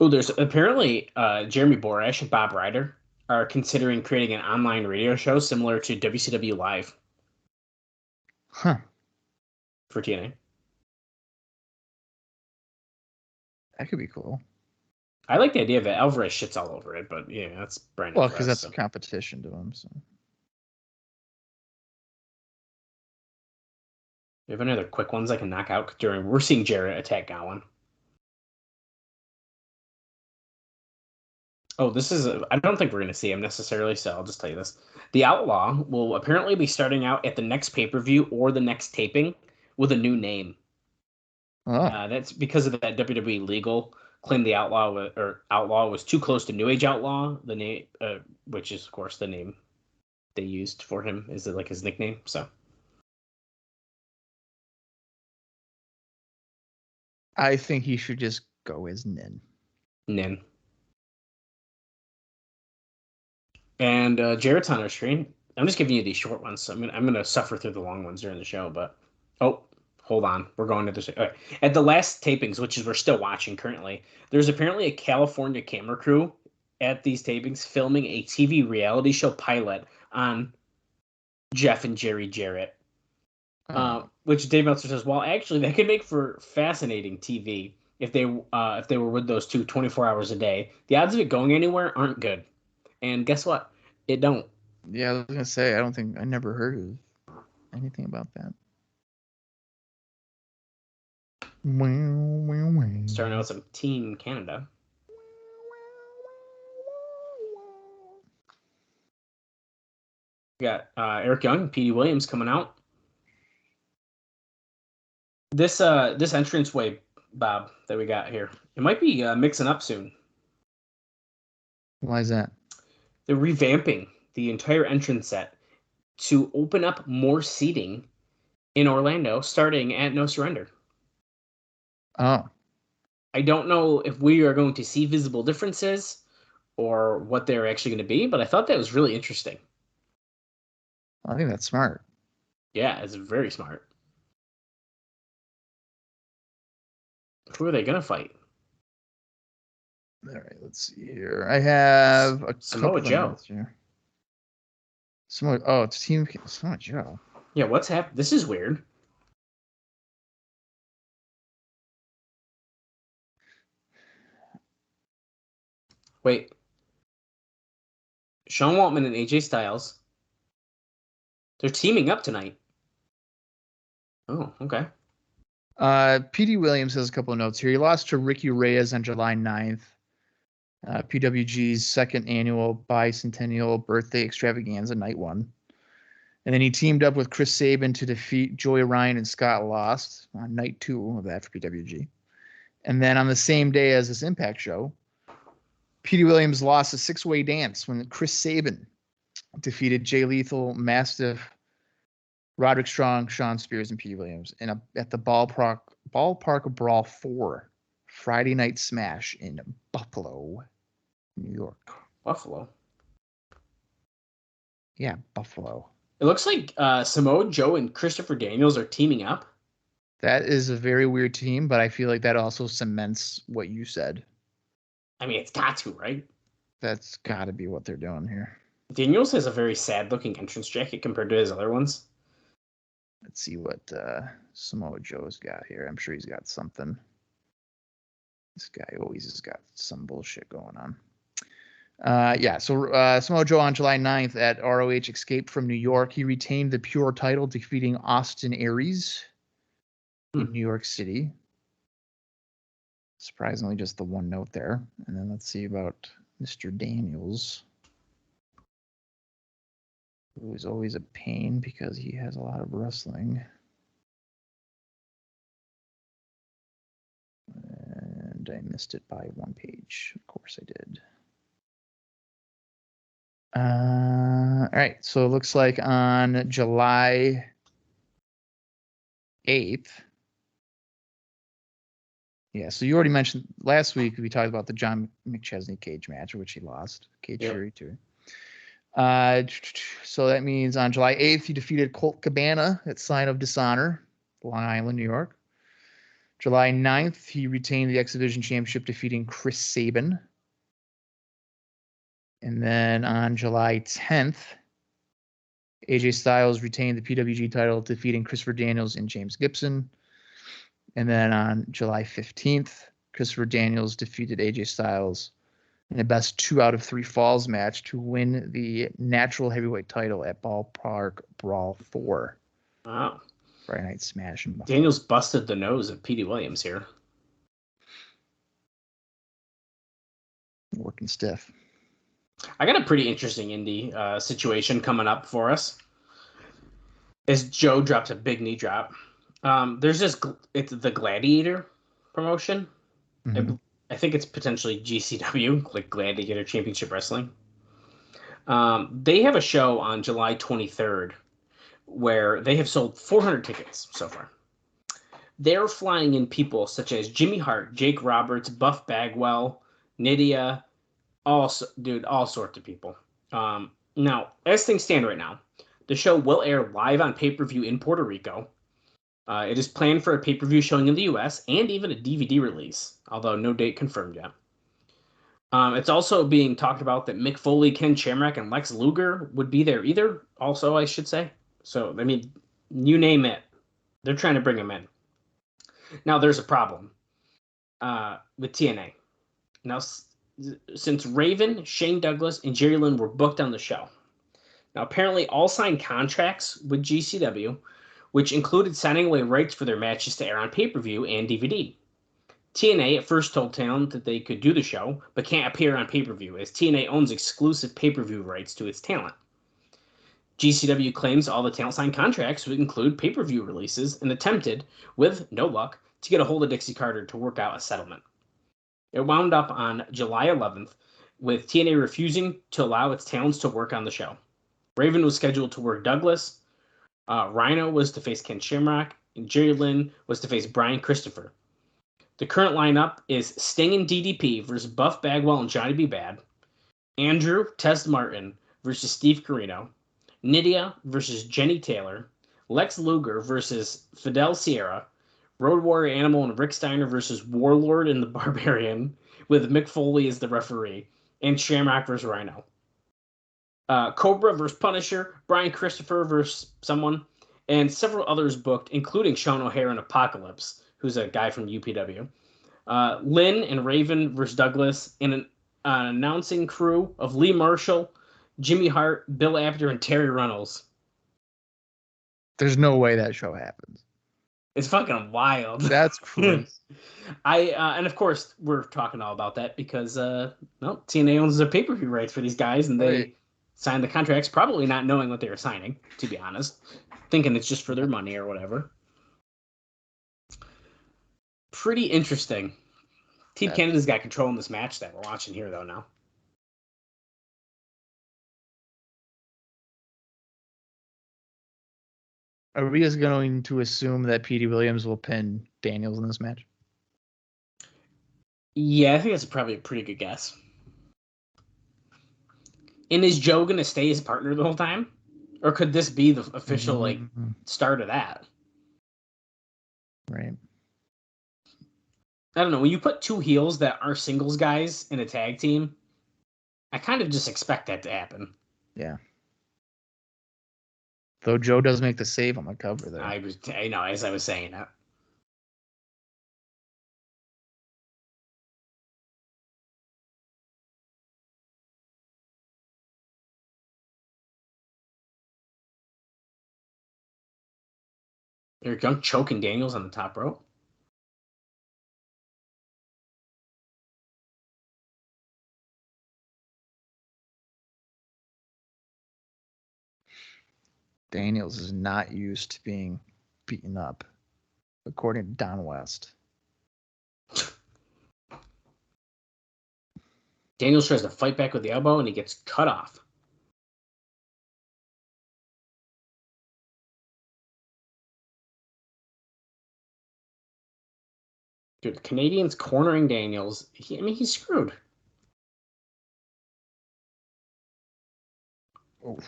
Oh, there's apparently Jeremy Borash and Bob Ryder are considering creating an online radio show similar to WCW Live. Huh. For TNA. That could be cool. I like the idea of it. Alvarez shits all over it, but yeah, that's Brandon. Well, because that's a competition to him. So. You have any other quick ones I can knock out during? We're seeing Jarrett attack Gowan. Oh, this is. I don't think we're going to see him necessarily, so I'll just tell you this. The Outlaw will apparently be starting out at the next pay-per-view or the next taping with a new name. Oh. That's because of that WWE legal claim the Outlaw was too close to New Age Outlaw, the name, which is of course the name they used for him. Is it like his nickname? So. I think he should just go as Nin. Nin. And Jarrett's on our screen. I'm just giving you these short ones. So I'm gonna suffer through the long ones during the show. But hold on, we're going to this. Right. At the last tapings, which is we're still watching currently, there's apparently a California camera crew at these tapings filming a TV reality show pilot on Jeff and Jerry Jarrett. Which Dave Meltzer says, well, actually, that could make for fascinating TV if they were with those two 24 hours a day. The odds of it going anywhere aren't good. And guess what? It don't. Yeah, I was going to say, I never heard of anything about that. Starting out with some Team Canada. We got Eric Young and Petey Williams coming out. This entranceway, Bob, that we got here, it might be mixing up soon. Why is that? They're revamping the entire entrance set to open up more seating in Orlando, starting at No Surrender. Oh. I don't know if we are going to see visible differences or what they're actually going to be, but I thought that was really interesting. I think that's smart. Yeah, it's very smart. Who are they going to fight? All right, let's see here. I have a Samoa Joe. It's Team Samoa Joe. Yeah, what's happened? This is weird. Wait. Sean Waltman and AJ Styles. They're teaming up tonight. Oh, okay. Petey Williams has a couple of notes here. He lost to Ricky Reyes on July 9th. PWG's second annual bicentennial birthday extravaganza, night 1. And then he teamed up with Chris Sabin to defeat Joey Ryan and Scott Lost on night 2 of that for PWG. And then on the same day as this Impact show, Petey Williams lost a 6-way dance when Chris Sabin defeated Jay Lethal, Mastiff, Roderick Strong, Sean Spears, and Petey Williams at the Ballpark Brawl 4 Friday Night Smash in Buffalo, New York. Buffalo? Yeah, Buffalo. It looks like Samoa Joe and Christopher Daniels are teaming up. That is a very weird team, but I feel like that also cements what you said. I mean, it's got to, right? That's got to be what they're doing here. Daniels has a very sad-looking entrance jacket compared to his other ones. Let's see what Samoa Joe's got here. I'm sure he's got something. This guy always has got some bullshit going on. So Samoa Joe on July 9th at ROH escaped from New York. He retained the Pure title, defeating Austin Aries in New York City. Surprisingly, just the one note there. And then let's see about Mr. Daniels, who is always a pain because he has a lot of wrestling. And I missed it by 1 page. Of course I did. All right. So it looks like on July 8th. Yeah, so you already mentioned last week we talked about the John McChesney cage match, which he lost. Cage Fury too. So that means on July 8th, he defeated Colt Cabana at Sign of Dishonor, Long Island, New York. July 9th, he retained the X Division Championship, defeating Chris Sabin. And then on July 10th, AJ Styles retained the PWG title, defeating Christopher Daniels and James Gibson. And then on July 15th, Christopher Daniels defeated AJ Styles in a best 2 out of 3 falls match to win the natural heavyweight title at Ballpark Brawl 4. Wow. Friday Night Smash. Daniels busted the nose of Petey Williams here. Working stiff. I got a pretty interesting indie situation coming up for us. As Joe drops a big knee drop. There's this, it's the Gladiator promotion. Mm-hmm. I think it's potentially GCW, like Gladiator Championship Wrestling. They have a show on July 23rd where they have sold 400 tickets so far. They're flying in people such as Jimmy Hart, Jake Roberts, Buff Bagwell, Nydia, all sorts of people. Now, as things stand right now, the show will air live on pay-per-view in Puerto Rico. It is planned for a pay-per-view showing in the U.S. and even a DVD release, although no date confirmed yet. It's also being talked about that Mick Foley, Ken Shamrock, and Lex Luger would be there either, also, I should say. So, I mean, you name it. They're trying to bring them in. Now, there's a problem with TNA. Now, since Raven, Shane Douglas, and Jerry Lynn were booked on the show. Now, apparently, all signed contracts with GCW, which included signing away rights for their matches to air on pay-per-view and DVD. TNA at first told talent that they could do the show, but can't appear on pay-per-view, as TNA owns exclusive pay-per-view rights to its talent. GCW claims all the talent signed contracts would include pay-per-view releases and attempted, with no luck, to get a hold of Dixie Carter to work out a settlement. It wound up on July 11th, with TNA refusing to allow its talents to work on the show. Raven was scheduled to work Douglas, Rhino was to face Ken Shamrock, and Jerry Lynn was to face Brian Christopher. The current lineup is Sting and DDP versus Buff Bagwell and Johnny B. Bad, Andrew Test Martin versus Steve Corino, Nydia versus Jenny Taylor, Lex Luger versus Fidel Sierra, Road Warrior Animal and Rick Steiner versus Warlord and the Barbarian, with Mick Foley as the referee, and Shamrock versus Rhino. Cobra versus Punisher, Brian Christopher versus someone, and several others booked, including Sean O'Hare and Apocalypse, who's a guy from UPW. Lynn and Raven versus Douglas, and an announcing crew of Lee Marshall, Jimmy Hart, Bill Apter, and Terry Runnels. There's no way that show happens. It's fucking wild. That's crazy. And of course, we're talking all about that because TNA owns the pay-per-view rights for these guys, and they signed the contracts probably not knowing what they were signing, to be honest, thinking it's just for their money or whatever. Pretty interesting. Team Canada's got control in this match that we're watching here, though, now. Are we just going to assume that Petey Williams will pin Daniels in this match? Yeah, I think that's probably a pretty good guess. And is Joe going to stay his partner the whole time? Or could this be the official start of that? Right. I don't know. When you put two heels that are singles guys in a tag team, I kind of just expect that to happen. Yeah. Though Joe does make the save on the cover there. I know, as I was saying that. Eric Young choking Daniels on the top rope. Daniels is not used to being beaten up, according to Don West. Daniels tries to fight back with the elbow, and he gets cut off. Dude, Canadians cornering Daniels. He's screwed. Oh.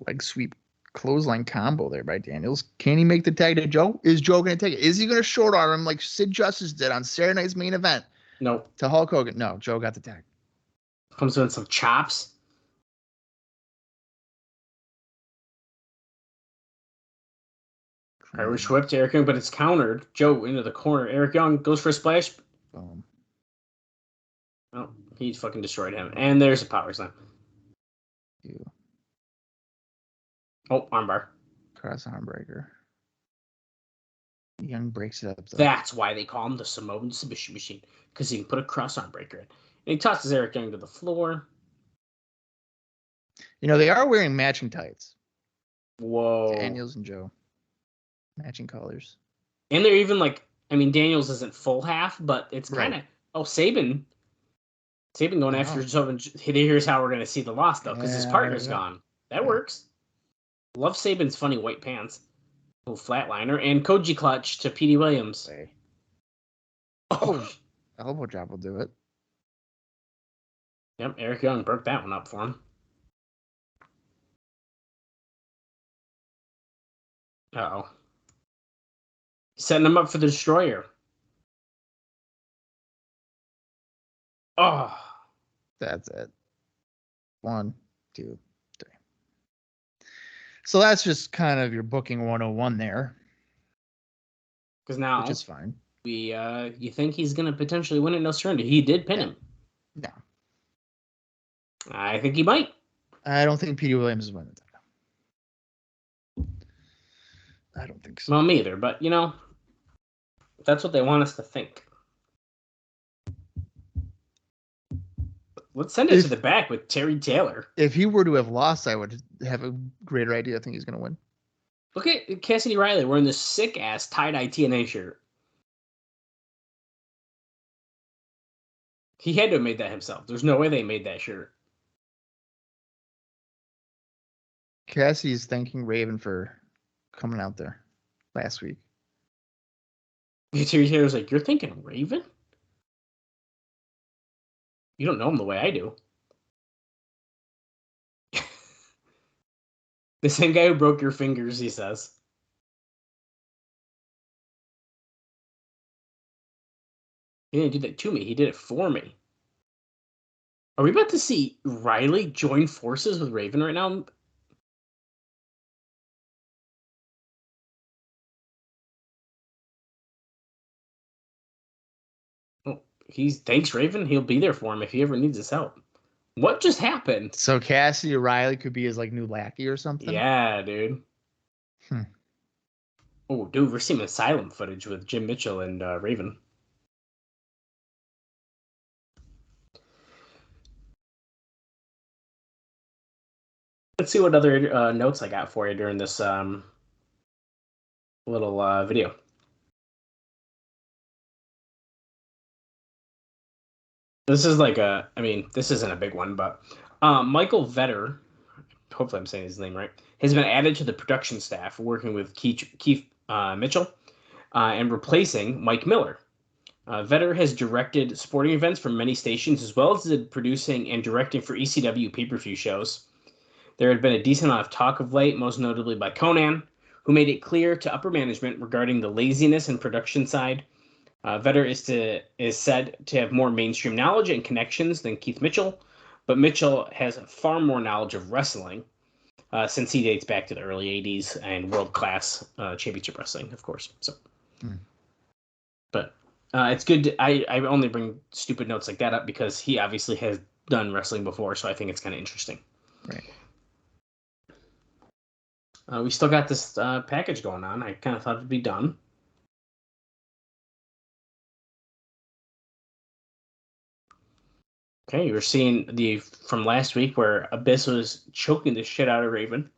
Leg sweep clothesline combo there by Daniels. Can he make the tag to Joe? Is Joe going to take it? Is he going to short arm him like Sid Justice did on Saturday night's main event? Nope. To Hulk Hogan? No, Joe got the tag. Comes in some chops. Irish whip to Eric Young, but it's countered. Joe into the corner. Eric Young goes for a splash. Boom. Oh, he fucking destroyed him. And there's a power slam. You. Oh, armbar. Cross arm breaker. Young breaks it up. Though. That's why they call him the Samoan submission machine, because he can put a cross arm breaker in. And he tosses Eric Young to the floor. You know, they are wearing matching tights. Whoa. Daniels and Joe. Matching colors. And they're even Daniels isn't full half, but it's kind of, Saban going after Saban. Here's how we're going to see the loss, though, because his partner's gone. That works. Love Saban's funny white pants. Little flatliner. And Koji clutch to Petey Williams. Oh, elbow drop will do it. Yep, Eric Young broke that one up for him. Uh-oh. Setting him up for the Destroyer. Oh. That's it. 1, 2, 3. So that's just kind of your booking 101 there. Because now, which is fine. You think he's going to potentially win it no surrender? He did pin him. No. I think he might. I don't think Petey Williams is winning that. I don't think so. Well, me either, but that's what they want us to think. Let's send it to the back with Terry Taylor. If he were to have lost, I would have a greater idea. I think he's going to win. Look at Cassidy Riley wearing this sick-ass tie-dye TNA shirt. He had to have made that himself. There's no way they made that shirt. Cassie's thanking Raven for coming out there last week. Terry Taylor's like, you're thinking Raven? You don't know him the way I do. The same guy who broke your fingers, he says. He didn't do that to me. He did it for me. Are we about to see Riley join forces with Raven right now? Thanks, Raven. He'll be there for him if he ever needs his help. What just happened? So Cassidy Riley could be his new lackey or something? Yeah, dude. Oh, dude, we're seeing asylum footage with Jim Mitchell and Raven. Let's see what other notes I got for you during this little video. This is this isn't a big one, but Michael Vetter, hopefully I'm saying his name right, has been added to the production staff working with Keith Mitchell and replacing Mike Miller. Vetter has directed sporting events for many stations as well as producing and directing for ECW pay-per-view shows. There had been a decent amount of talk of late, most notably by Conan, who made it clear to upper management regarding the laziness and production side. Vetter is said to have more mainstream knowledge and connections than Keith Mitchell, but Mitchell has far more knowledge of wrestling since he dates back to the early 80s and world-class championship wrestling, of course. So, But it's good. I only bring stupid notes like that up because he obviously has done wrestling before, so I think it's kind of interesting. Right. We still got this package going on. I kind of thought it'd be done. Okay, you were seeing from last week where Abyss was choking the shit out of Raven.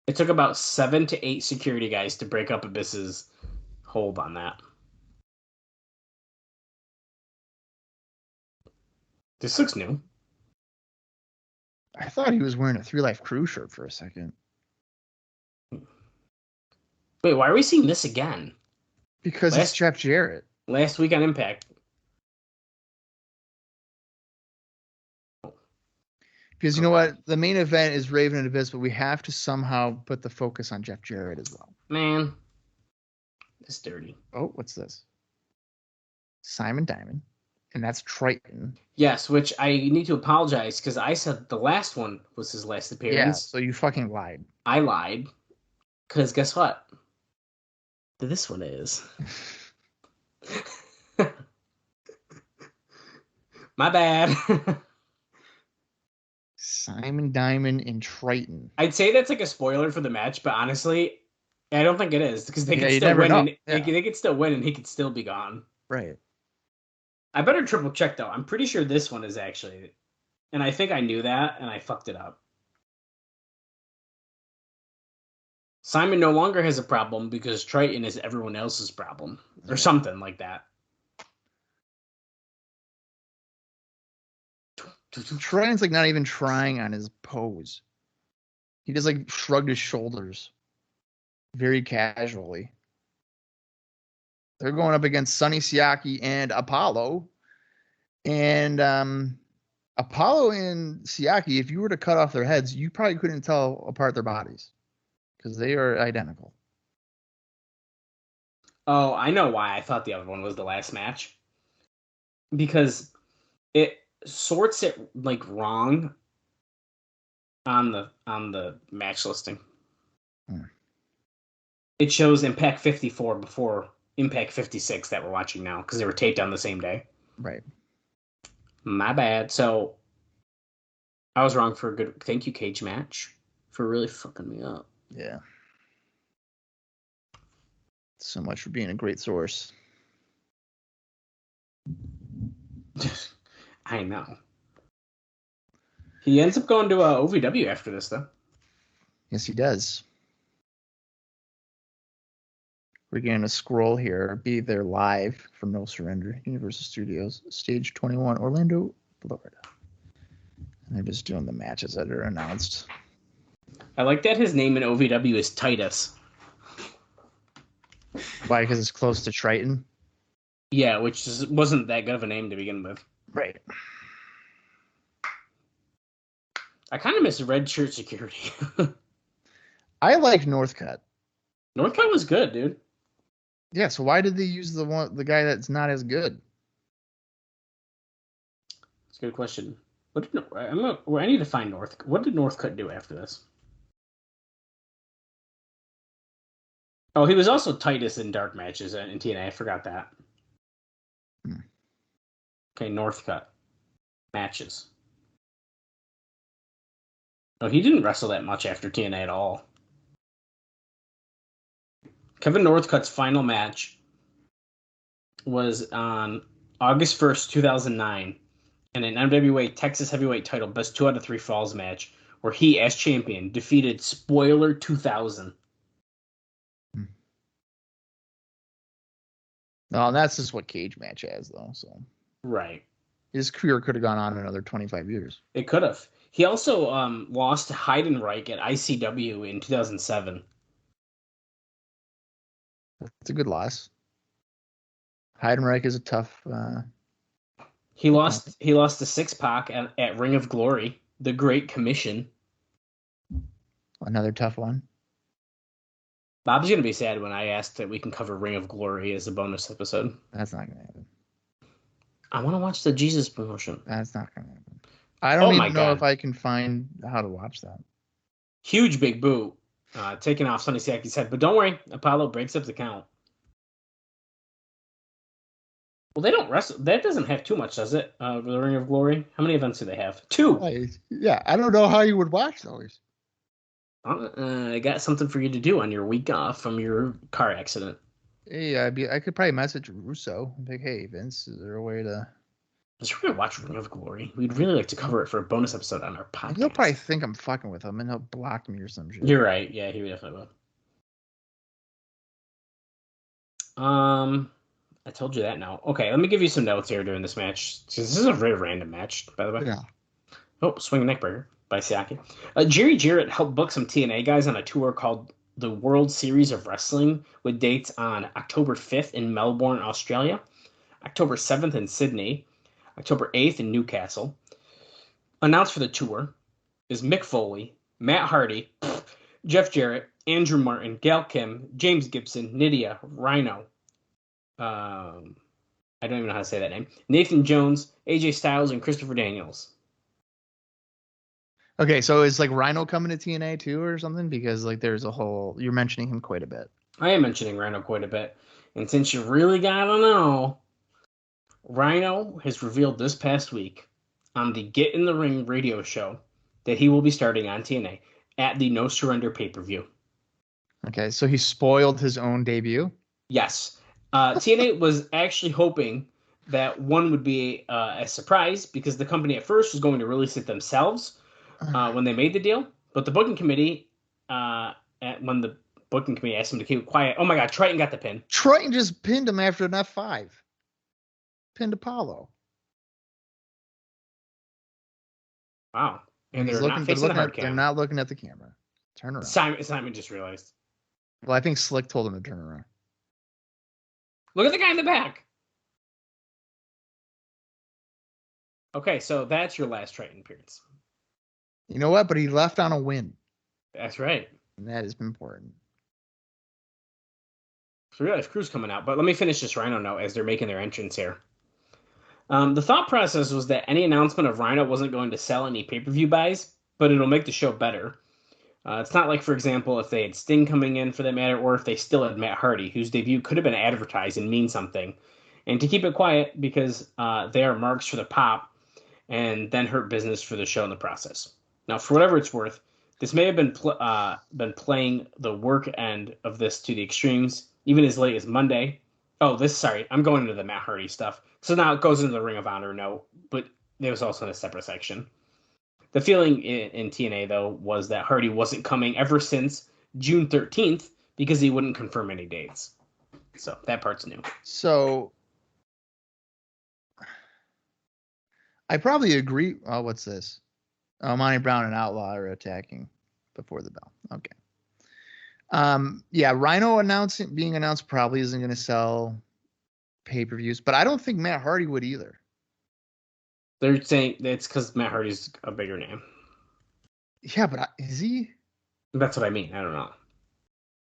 It took about 7 to 8 security guys to break up Abyss's hold on that. This looks new. I thought he was wearing a 3 Life Crew shirt for a second. Wait, why are we seeing this again? Because it's Jeff Jarrett. Last week on Impact. Because you know what? The main event is Raven and Abyss, but we have to somehow put the focus on Jeff Jarrett as well. Man, it's dirty. Oh, what's this? Simon Diamond. And that's Trytan. Yes, which I need to apologize because I said the last one was his last appearance. Yeah, so you fucking lied. I lied. Because guess what? This one is. My bad. Simon Diamond and Trytan. I'd say that's like a spoiler for the match, but honestly, I don't think it is because they could still win. They could still win, and he could still be gone. Right. I better triple check though. I'm pretty sure this one is actually, and I think I knew that, and I fucked it up. Simon no longer has a problem because Trytan is everyone else's problem, or something like that. Trytan's like not even trying on his pose. He just like shrugged his shoulders very casually. They're going up against Sonny Siaki and Apollo. And Apollo and Siaki, if you were to cut off their heads, you probably couldn't tell apart their bodies because they are identical. Oh, I know why I thought the other one was the last match. Because it sorts it like wrong on the match listing. It shows Impact 54 before Impact 56 that we're watching now because they were taped on the same day. Right. My bad. So I was wrong for a good. Thank you, Cage Match, for really fucking me up. Yeah. So much for being a great source. I know. He ends up going to OVW after this, though. Yes, he does. We're going to scroll here. Be there live from No Surrender, Universal Studios, Stage 21, Orlando, Florida. And they're just doing the matches that are announced. I like that his name in OVW is Titus. Why? Because it's close to Trytan? Yeah, which wasn't that good of a name to begin with. Right. I kind of miss Red Shirt Security. I like Northcutt. Northcutt was good, dude. Yeah, so why did they use the guy that's not as good? That's a good question. I need to find Northcutt. What did Northcutt do after this? Oh, he was also Titus in dark matches in TNA. I forgot that. Okay, Northcutt. Matches. Oh, he didn't wrestle that much after TNA at all. Kevin Northcutt's final match was on August 1st, 2009, in an NWA Texas Heavyweight title best 2 out of 3 falls match, where he, as champion, defeated Spoiler 2000. No, that's just what Cage Match has, though. So Right. his career could have gone on another 25 years. It could have. He also lost to Heidenreich at ICW in 2007. It's a good loss. Heidenreich is a tough. He lost to Six Pac at Ring of Glory, the Great Commission. Another tough one. Bob's gonna be sad when I asked that we can cover Ring of Glory as a bonus episode. That's not gonna happen. I want to watch the Jesus promotion. That's not gonna happen. I don't even know if I can find how to watch that. Huge big boot, taking off Sonny Siaki's head. But don't worry, Apollo breaks up the count. Well, they don't wrestle. That doesn't have too much, does it? The Ring of Glory. How many events do they have? 2. Yeah, I don't know how you would watch those. I got something for you to do on your week off from your car accident. Hey, I could probably message Russo. Like, hey, Vince, is there a way to? Let's really watch Ring of Glory. We'd really like to cover it for a bonus episode on our podcast. He'll probably think I'm fucking with him, and he'll block me or some shit. You're right. Yeah, he definitely will. I told you that now. Okay, let me give you some notes here during this match. This is a very random match, by the way. Yeah. Oh, swing neckbreaker by Siaki. Jerry Jarrett helped book some TNA guys on a tour called the World Series of Wrestling with dates on October 5th in Melbourne, Australia, October 7th in Sydney, October 8th in Newcastle. Announced for the tour is Mick Foley, Matt Hardy, Jeff Jarrett, Andrew Martin, Gail Kim, James Gibson, Nydia, Rhino. I don't even know how to say that name. Nathan Jones, AJ Styles, and Christopher Daniels. Okay, so is like Rhino coming to TNA too or something? Because like there's a whole, you're mentioning him quite a bit. I am mentioning Rhino quite a bit. And since you really gotta know, Rhino has revealed this past week on the Get in the Ring radio show that he will be starting on TNA at the No Surrender pay-per-view. Okay, so he spoiled his own debut? Yes. TNA was actually hoping that one would be a surprise because the company at first was going to release it themselves when they made the deal. But the booking committee, when the booking committee asked him to keep it quiet, oh my God, Trytan got the pin. Trytan just pinned him after an F5. Pinned Apollo. Wow. And they're looking, not facing the hard cam. They're not looking at the camera. Turn around. Simon just realized. Well, I think Slick told him to turn around. Look at the guy in the back. Okay, so that's your last Trytan appearance. You know what? But he left on a win. That's right. And that is important. So we realize Crew's coming out, but let me finish this Rhino note as they're making their entrance here. The thought process was that any announcement of Rhino wasn't going to sell any pay-per-view buys, but it'll make the show better. It's not like, for example, if they had Sting coming in for that matter, or if they still had Matt Hardy, whose debut could have been advertised and mean something. And to keep it quiet because they are marks for the pop and then hurt business for the show in the process. Now, for whatever it's worth, this may have been playing the work end of this to the extremes, even as late as Monday. I'm going into the Matt Hardy stuff. So now it goes into the Ring of Honor note, but it was also in a separate section. The feeling in TNA, though, was that Hardy wasn't coming ever since June 13th because he wouldn't confirm any dates. So that part's new. So I probably agree. Oh, what's this? Oh, Monty Brown and Outlaw are attacking before the bell. Okay. Yeah, Rhino being announced probably isn't going to sell pay-per-views, but I don't think Matt Hardy would either. They're saying it's because Matt Hardy's a bigger name. Yeah, but is he? That's what I mean. I don't know.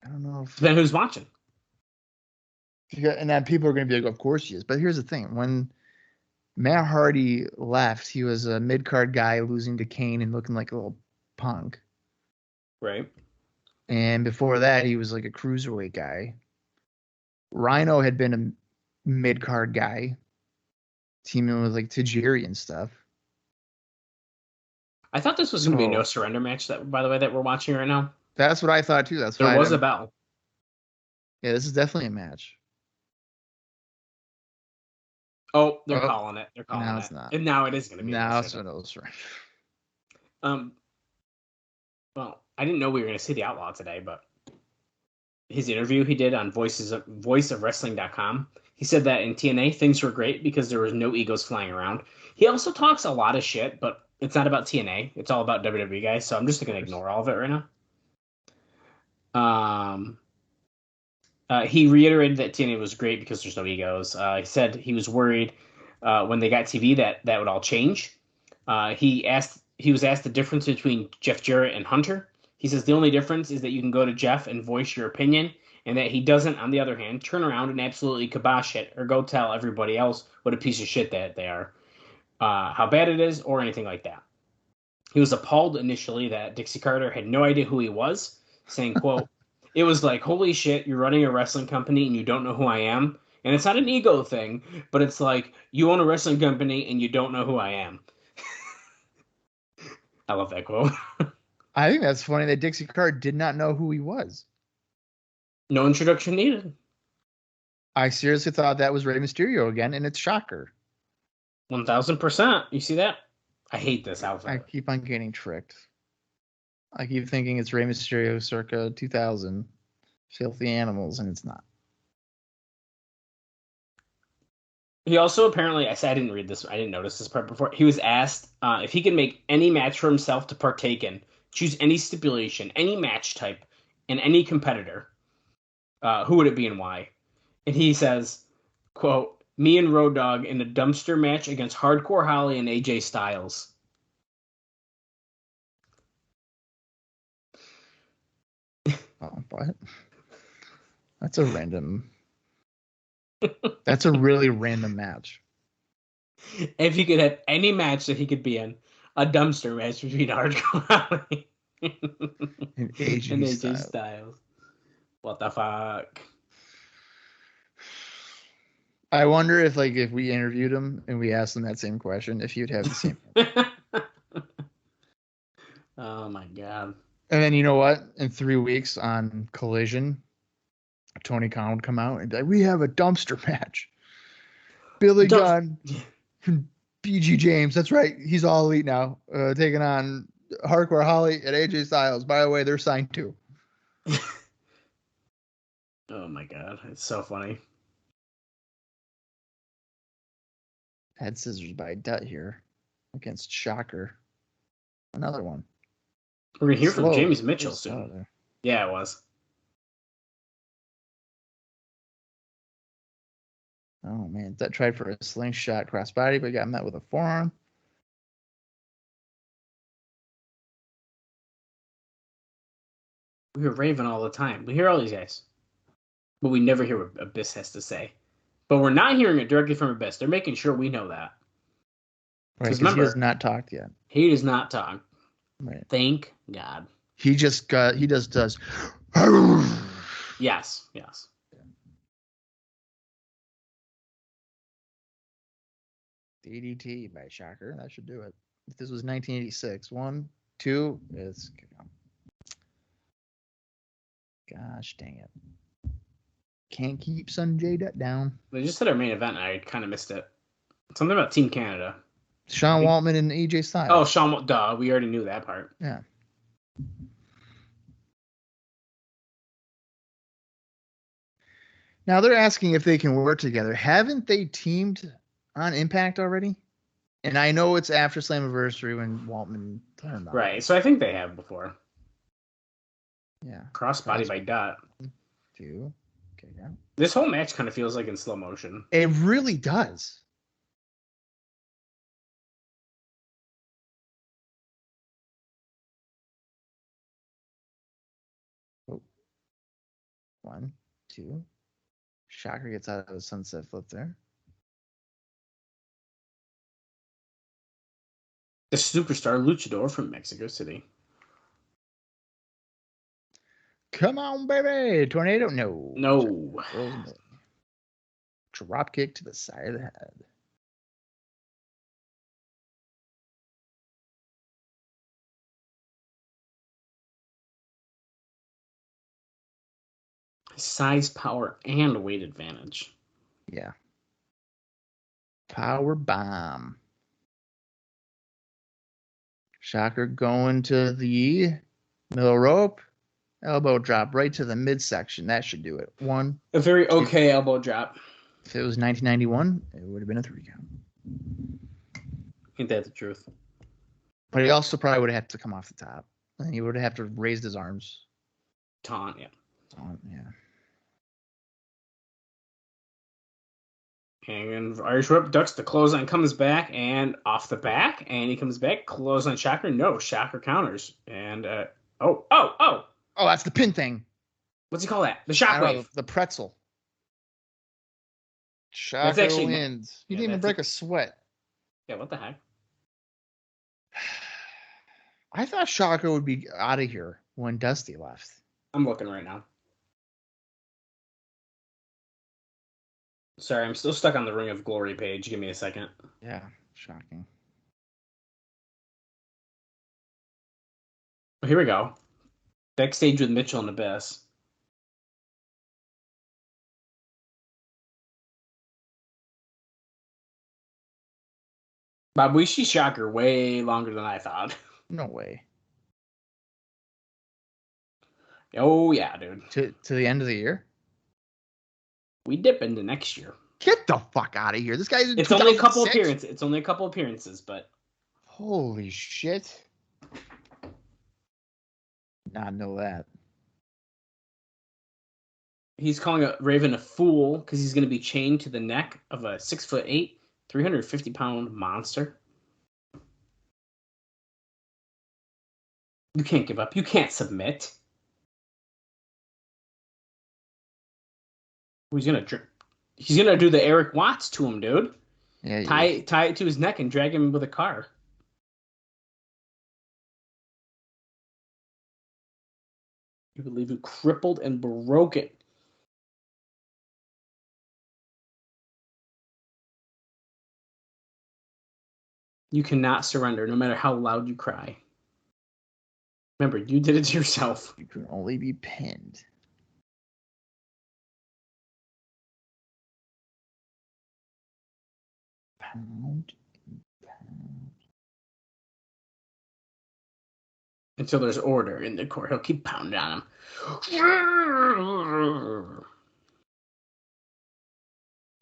I don't know. Then who's watching? And then people are going to be like, of course he is. But here's the thing. When Matt Hardy left, he was a mid-card guy losing to Kane and looking like a little punk. Right. And before that, he was like a cruiserweight guy. Rhino had been a mid-card guy, teaming with like Tajiri and stuff. I thought this was going to be a no surrender match. That, by the way, that we're watching right now. That's what I thought too. That's there was a bell. Yeah, this is definitely a match. Oh, they're calling it. They're calling now it. It's not. And now it is going to be. Now it's a no surrender. Well, I didn't know we were going to see the Outlaw today, but his interview he did on voiceofwrestling.com, he said that in TNA things were great because there was no egos flying around. He also talks a lot of shit, but it's not about TNA. It's all about WWE guys, so I'm just going to ignore all of it right now. He reiterated that TNA was great because there's no egos. He said he was worried when they got TV that would all change. He was asked the difference between Jeff Jarrett and Hunter. He says the only difference is that you can go to Jeff and voice your opinion, and that he doesn't, on the other hand, turn around and absolutely kibosh it or go tell everybody else what a piece of shit that they are, how bad it is, or anything like that. He was appalled initially that Dixie Carter had no idea who he was, saying, quote, "It was like, holy shit, you're running a wrestling company and you don't know who I am. And it's not an ego thing, but it's like, you own a wrestling company and you don't know who I am." I love that quote. I think that's funny that Dixie Carter did not know who he was. No introduction needed. I seriously thought that was Rey Mysterio again, and it's Shocker. 1000%. You see that? I hate this outfit. I keep on getting tricked. I keep thinking it's Rey Mysterio circa 2000, Filthy Animals, and it's not. He also apparently, I didn't read this, I didn't notice this part before. He was asked if he could make any match for himself to partake in, choose any stipulation, any match type, and any competitor, who would it be and why? And he says, quote, me and Road Dogg in a dumpster match against Hardcore Holly and AJ Styles. Oh, what? That's a random. That's a really random match. If he could have any match that he could be in, a dumpster match between Hardcore Holly And AJ Styles. What the fuck? I wonder if we interviewed him and we asked him that same question, if he would have the same. Oh my god. And then you know what? In 3 weeks on Collision, Tony Khan would come out and be like, we have a dumpster match. Billy Gunn, BG James, that's right. He's all elite now. Taking on Hardcore Holly and AJ Styles. By the way, they're signed too. Oh my god. It's so funny. Head scissors by Dutt here against Shocker. Another one. We're going to hear from James Mitchell soon. Yeah, it was. Oh, man. Dutt tried for a slingshot crossbody, but got met with a forearm. We hear Raven all the time. We hear all these guys. But we never hear what Abyss has to say. But we're not hearing it directly from Abyss. They're making sure we know that. Right, because he has not talked yet. He does not talk. Right. Thank God. He just does. Yes. DDT by Shocker. That should do it. If this was 1986, 1, 2, it's. Gosh dang it. Can't keep Sonjay Dutt down. They just said our main event, and I kind of missed it. Something about Team Canada. Sean Waltman and AJ Styles. Oh, Sean, duh. We already knew that part. Yeah. Now they're asking if they can work together. Haven't they teamed on Impact already? And I know it's after Slammiversary when Waltman turned on. Right. So I think they have before. Yeah. Crossbody by Dutt. 2. Okay, yeah. This whole match kind of feels like in slow motion. It really does. Oh. 1, 2. Shocker gets out of the sunset flip there. The superstar luchador from Mexico City. Come on, baby. Tornado? No. Drop kick to the side of the head. Size, power, and weight advantage. Yeah. Power bomb. Shocker going to the middle rope. Elbow drop right to the midsection. That should do it. 1. A very okay elbow drop. If it was 1991, it would have been a 3 count. Ain't that the truth? But he also probably would have had to come off the top. And he would have to raise his arms. Taunt, yeah. Yeah. And Irish Whip ducks the clothesline, comes back, and off the back, and he comes back, clothesline Shocker. No, Shocker counters. And, oh, that's the pin thing. What's he call that? The shockwave. The pretzel. Shocker wins. He didn't even break a sweat. Yeah, what the heck? I thought Shocker would be out of here when Dusty left. I'm looking right now. Sorry, I'm still stuck on the Ring of Glory page. Give me a second. Yeah, shocking. Here we go. Backstage with Mitchell and Abyss. Bob, we see Shocker way longer than I thought. No way. Oh, yeah, dude. To the end of the year? We dip into next year. Get the fuck out of here. This guy's in It's only a couple appearances. It's only a couple appearances, but... Holy shit. Not know that. He's calling Raven a fool because he's going to be chained to the neck of a 6'8", 350-pound monster. You can't give up. You can't submit. He's gonna do the Eric Watts to him, dude. Yeah, tie it to his neck and drag him with a car. You would leave him crippled and broken. You cannot surrender, no matter how loud you cry. Remember, you did it to yourself. You can only be pinned. Pound. Until there's order in the court. He'll keep pounding on him.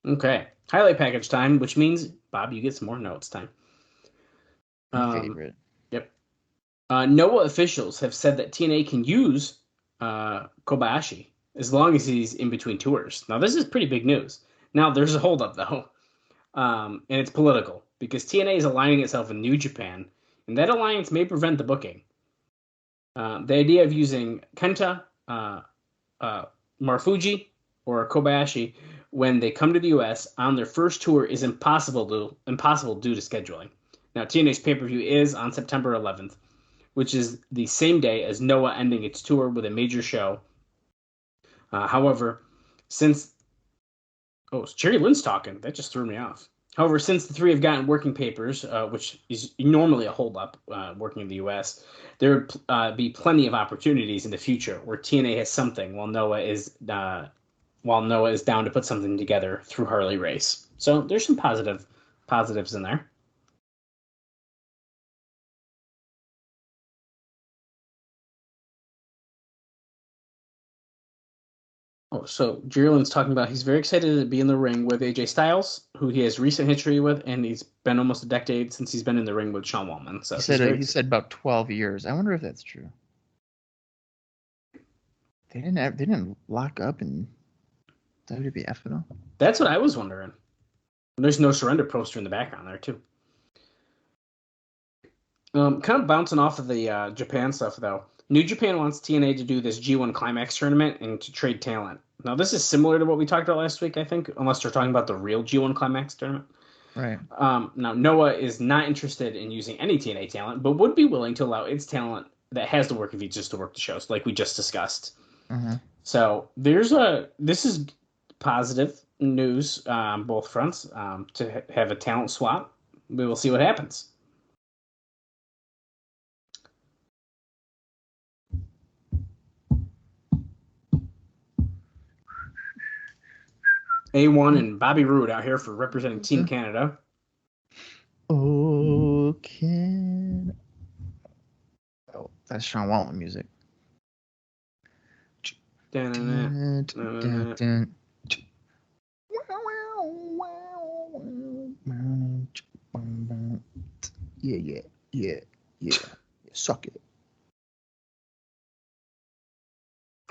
Okay. Highlight package time, which means, Bob, you get some more notes time. My favorite. Yep. NOAA officials have said that TNA can use Kobayashi as long as he's in between tours. Now, this is pretty big news. Now, there's a holdup, though. And it's political, because TNA is aligning itself with New Japan, and that alliance may prevent the booking. The idea of using Kenta, Marufuji, or Kobayashi when they come to the U.S. on their first tour is impossible due to scheduling. Now, TNA's pay-per-view is on September 11th, which is the same day as NOAA ending its tour with a major show. However, since... Oh, Jerry Lynn's talking. That just threw me off. However, since the three have gotten working papers, which is normally a holdup working in the U.S., there would be plenty of opportunities in the future where TNA has something while NOAA is down to put something together through Harley Race. So there's some positives in there. Oh, so Jerry Lynn's talking about he's very excited to be in the ring with AJ Styles, who he has recent history with, and he's been almost a decade since he's been in the ring with Sean Waltman. So he said about 12 years. I wonder if that's true. They didn't lock up in WWF at all. That's what I was wondering. And there's no surrender poster in the background there too. Kind of bouncing off of the Japan stuff though. New Japan wants TNA to do this G1 Climax tournament and to trade talent. Now, this is similar to what we talked about last week, I think, unless they're talking about the real G1 Climax tournament. Right. Now, NOAA is not interested in using any TNA talent, but would be willing to allow its talent that has the work of just to work the shows, like we just discussed. Mm-hmm. So this is positive news on both fronts to have a talent swap. We will see what happens. A1 and Bobby Roode out here for representing Team Canada. Oh, that's Sean Waltman music. Yeah. Suck it.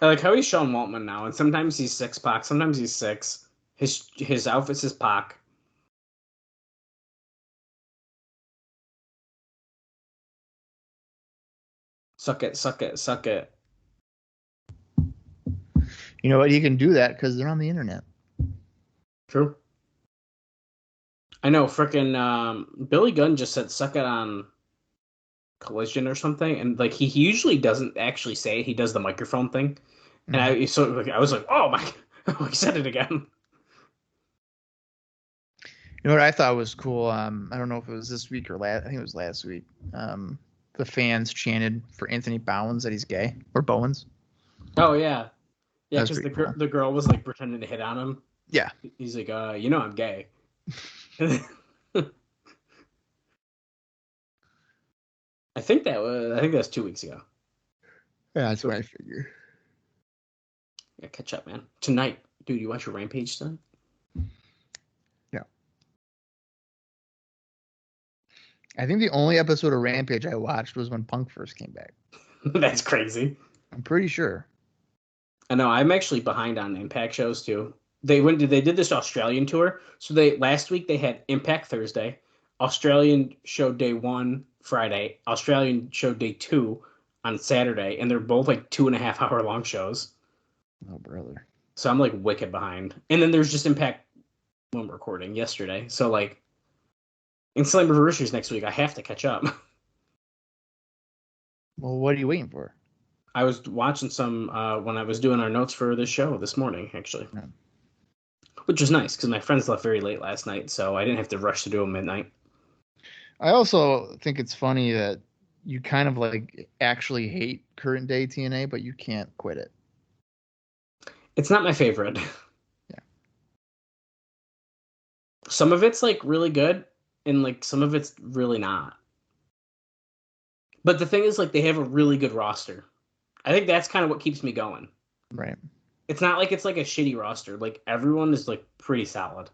I like how he's Sean Waltman now, and sometimes he's 6-Pac, sometimes he's 6. His outfit's is Pac. Suck it, suck it, suck it. You know what? He can do that because they're on the internet. True. I know, frickin' Billy Gunn just said suck it on Collision or something, and like he usually doesn't actually say it. He does the microphone thing, and I was like, oh my, he said it again. You know what I thought was cool? I don't know if it was this week or last. I think it was last week. The fans chanted for Anthony Bowens that he's gay, or Bowens. Oh yeah, because cool. the girl was like pretending to hit on him. Yeah, he's like, I'm gay. I think that was 2 weeks ago. Yeah, that's what I figure. Yeah, catch up, man. Tonight, dude, you watch your Rampage tonight? Yeah. I think the only episode of Rampage I watched was when Punk first came back. That's crazy. I'm pretty sure. I know I'm actually behind on Impact shows too. They did this Australian tour. So they last week they had Impact Thursday, Australian show day 1 Friday, Australian show day 2 on Saturday, and they're both like 2.5 hour long shows. Oh, brother. So I'm like wicked behind. And then there's just Impact when recording yesterday. So like in Slammiversary next week, I have to catch up. Well, what are you waiting for? I was watching some when I was doing our notes for this show this morning, actually. Yeah. Which was nice because my friends left very late last night, so I didn't have to rush to do them midnight. I also think it's funny that you kind of like actually hate current day TNA, but you can't quit it. It's not my favorite. Yeah. Some of it's like really good, and like some of it's really not. But the thing is, like, they have a really good roster. I think that's kind of what keeps me going. Right. It's not like it's like a shitty roster. Like everyone is like pretty solid.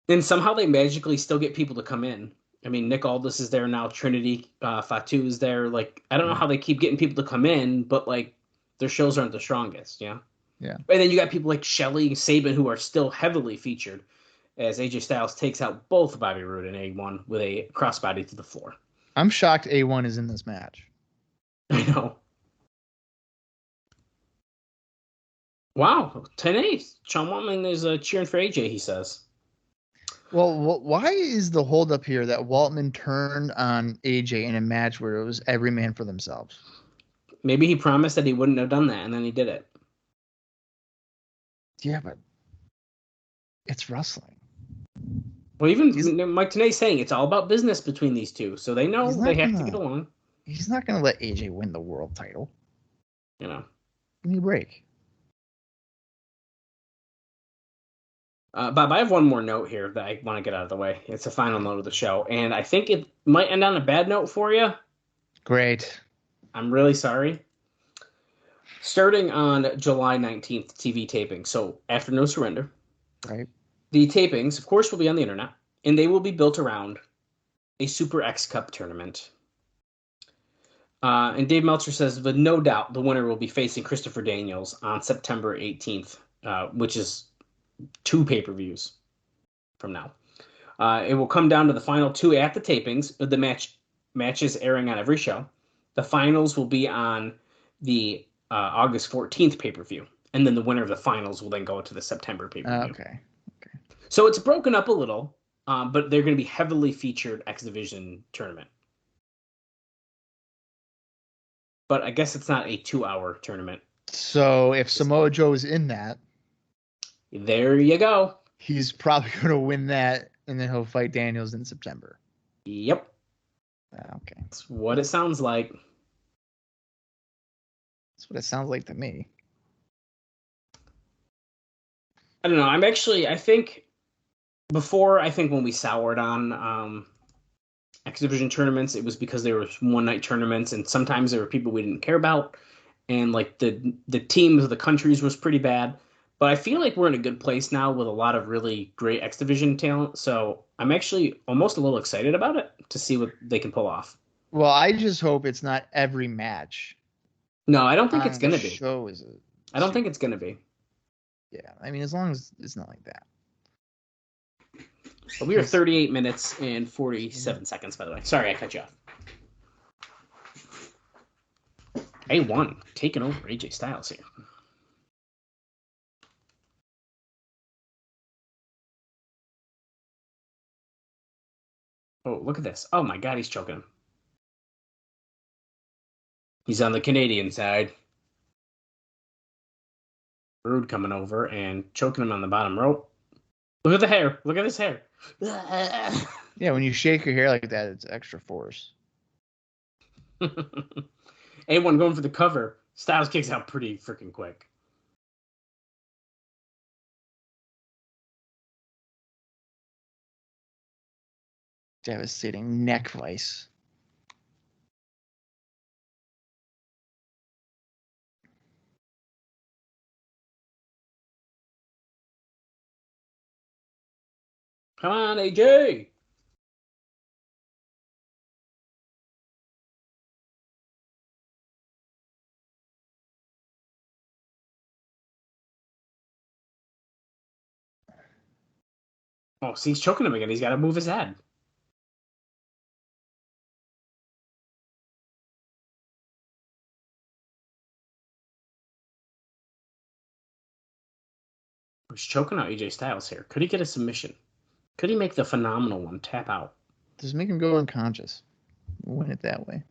And somehow they magically still get people to come in. I mean, Nick Aldis is there now. Trinity Fatu is there. Like, I don't know how they keep getting people to come in, but like their shows aren't the strongest. Yeah. Yeah. And then you got people like Shelley and Saban who are still heavily featured as AJ Styles takes out both Bobby Roode and A1 with a crossbody to the floor. I'm shocked A1 is in this match. I know. Wow, 10-8. Sean Waltman is cheering for AJ, he says. Well, why is the holdup here that Waltman turned on AJ in a match where it was every man for themselves? Maybe he promised that he wouldn't have done that, and then he did it. Yeah, but it's wrestling. Well, even Mike Tenay's saying it's all about business between these two, so they know they have to get along. He's not going to let AJ win the world title. You know. Give me a break. Bob, I have one more note here that I want to get out of the way. It's the final note of the show, and I think it might end on a bad note for you. Great. I'm really sorry. Starting on July 19th, TV taping, so after No Surrender. Right. The tapings, of course, will be on the internet, and they will be built around a Super X Cup tournament. And Dave Meltzer says, but no doubt the winner will be facing Christopher Daniels on September 18th, which is 2 pay-per-views from now. It will come down to the final 2 at the tapings. The matches airing on every show. The finals will be on the August 14th pay-per-view. And then the winner of the finals will then go to the September pay-per-view. Okay. So it's broken up a little, but they're going to be heavily featured X Division tournament. But I guess it's not a 2-hour tournament. So if Samoa Joe is in that, there you go. He's probably going to win that, and then he'll fight Daniels in September. Yep. Okay. That's what it sounds like. That's what it sounds like to me. I don't know. I think when we soured on X Division tournaments, it was because they were one-night tournaments, and sometimes there were people we didn't care about, and like the teams of the countries was pretty bad. But I feel like we're in a good place now with a lot of really great X Division talent, so I'm actually almost a little excited about it to see what they can pull off. Well, I just hope it's not every match. No, I don't think it's going to be. I don't think it's going to be. Yeah, I mean, as long as it's not like that. But we are 38 minutes and 47 seconds, by the way. Sorry, I cut you off. A1 taking over AJ Styles here. Oh, look at this. Oh my God, he's choking him. He's on the Canadian side. Roode coming over and choking him on the bottom rope. Look at the hair. Look at his hair. Yeah, when you shake your hair like that, it's extra force. A1 going for the cover. Styles kicks out pretty freaking quick. Devastating neck vice. Come on, AJ. Oh, see, he's choking him again. He's got to move his head. He's choking out AJ Styles here. Could he get a submission? Could he make the phenomenal one tap out? Just make him go unconscious. Win it that way.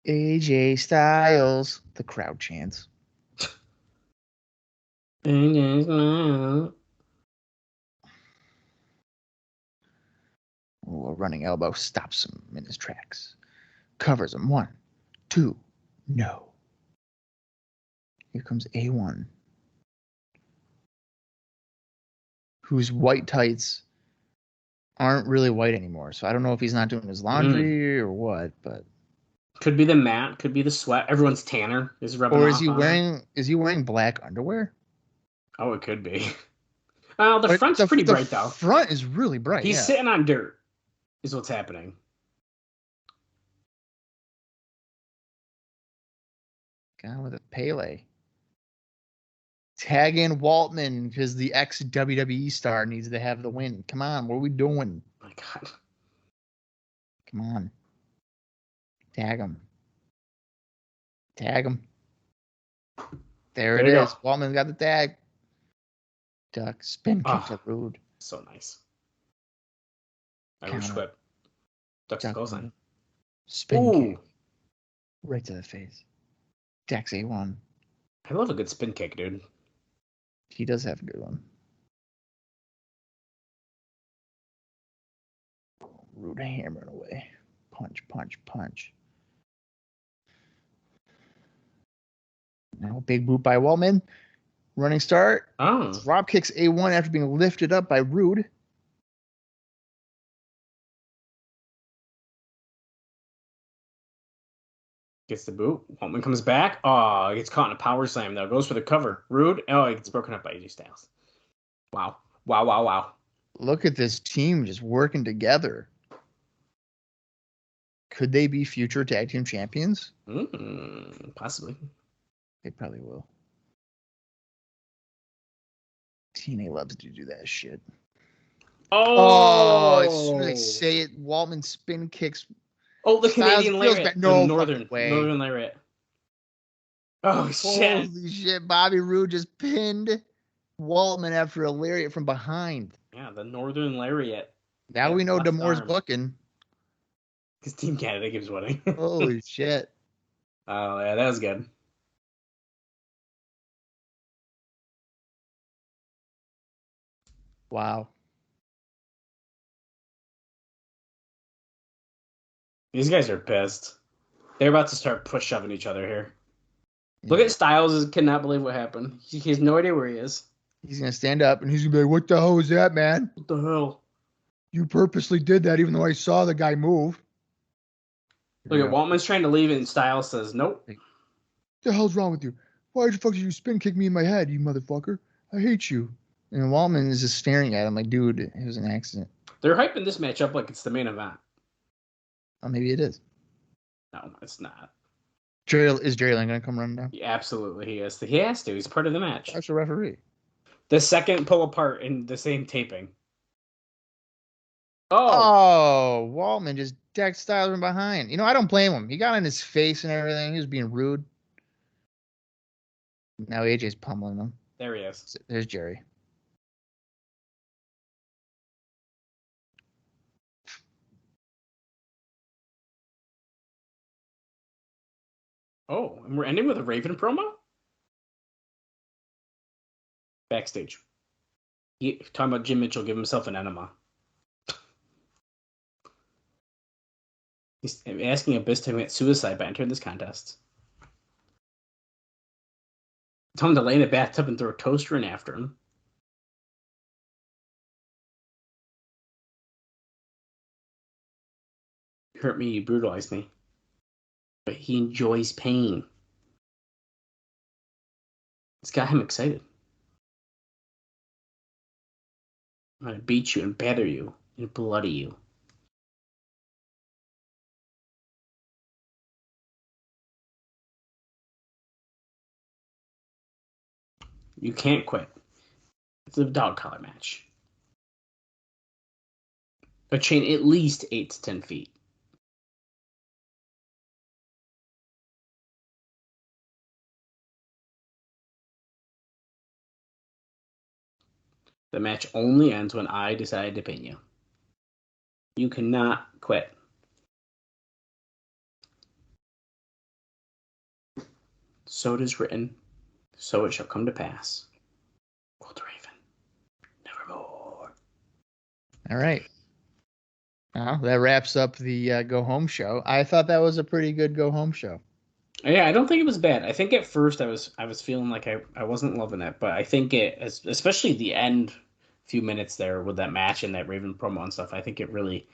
AJ Styles. The crowd chants. Oh, Ooh, a running elbow stops him in his tracks. Covers him. 1, 2, no. Here comes A1. Whose white tights aren't really white anymore. So I don't know if he's not doing his laundry or what, but could be the mat, could be the sweat. Everyone's tanner is rubbing or off is he wearing black underwear? Oh, it could be. Well, the front's pretty bright though. The front is really bright. He's sitting on dirt, is what's happening. Guy with a Pele. Tag in Waltman because the ex WWE star needs to have the win. Come on, what are we doing? My God. Come on. Tag him. Tag him. There it is. Waltman got the tag. Duck. Spin kick to Roode. So nice. Irish whip. Duck's goes on. Spin kick. Right to the face. Dax A1. I love a good spin kick, dude. He does have a good one. Roode hammering away. Punch, punch, punch. Now big boot by Waltman. Running start. Oh. Drop kicks A1 after being lifted up by Roode. Gets the boot. Waltman comes back. Oh, he gets caught in a power slam, though. Goes for the cover. Roode. Oh, he gets broken up by AJ Styles. Wow. Wow, wow, wow. Look at this team just working together. Could they be future tag team champions? Possibly. They probably will. TNA loves to do that shit. Oh! As soon as they say it, Waltman spin kicks. Oh, the Styles Canadian lariat. No northern lariat. Oh, shit. Holy shit. Bobby Roode just pinned Waltman after a lariat from behind. Yeah, the northern lariat. Now we know D'Amore's booking. Because Team Canada keeps winning. Holy shit. Oh, yeah, that was good. Wow. These guys are pissed. They're about to start push-shoving each other here. Look at Styles. Cannot believe what happened. He has no idea where he is. He's going to stand up, and he's going to be like, what the hell was that, man? What the hell? You purposely did that, even though I saw the guy move. Look at Waltman's trying to leave, and Styles says, nope. What the hell's wrong with you? Why the fuck did you spin kick me in my head, you motherfucker? I hate you. And Waltman is just staring at him like, dude, it was an accident. They're hyping this match up like it's the main event. Oh, maybe it is. No, it's not. Is Jerry Lynn going to come running down? Yeah, absolutely, he has to. He has to. He's part of the match. That's a referee. The second pull apart in the same taping. Oh, Waltman just decked Styles from behind. You know, I don't blame him. He got in his face and everything. He was being rude. Now AJ's pummeling him. There he is. There's Jerry. Oh, and we're ending with a Raven promo? Backstage. Talking about Jim Mitchell give himself an enema. He's asking Abyss to commit suicide by entering this contest. Tell him to lay in a bathtub and throw a toaster in after him. You hurt me, you brutalized me. But he enjoys pain. It's got him excited. I'm going to beat you and batter you and bloody you. You can't quit. It's a dog collar match. A chain at least 8 to 10 feet. The match only ends when I decide to pin you. You cannot quit. So it is written, so it shall come to pass. Quote the Raven, nevermore. All right. Well, that wraps up the go home show. I thought that was a pretty good go home show. Yeah, I don't think it was bad. I think at first I was feeling like I wasn't loving it, but I think it, especially the end few minutes there with that match and that Raven promo and stuff, I think it really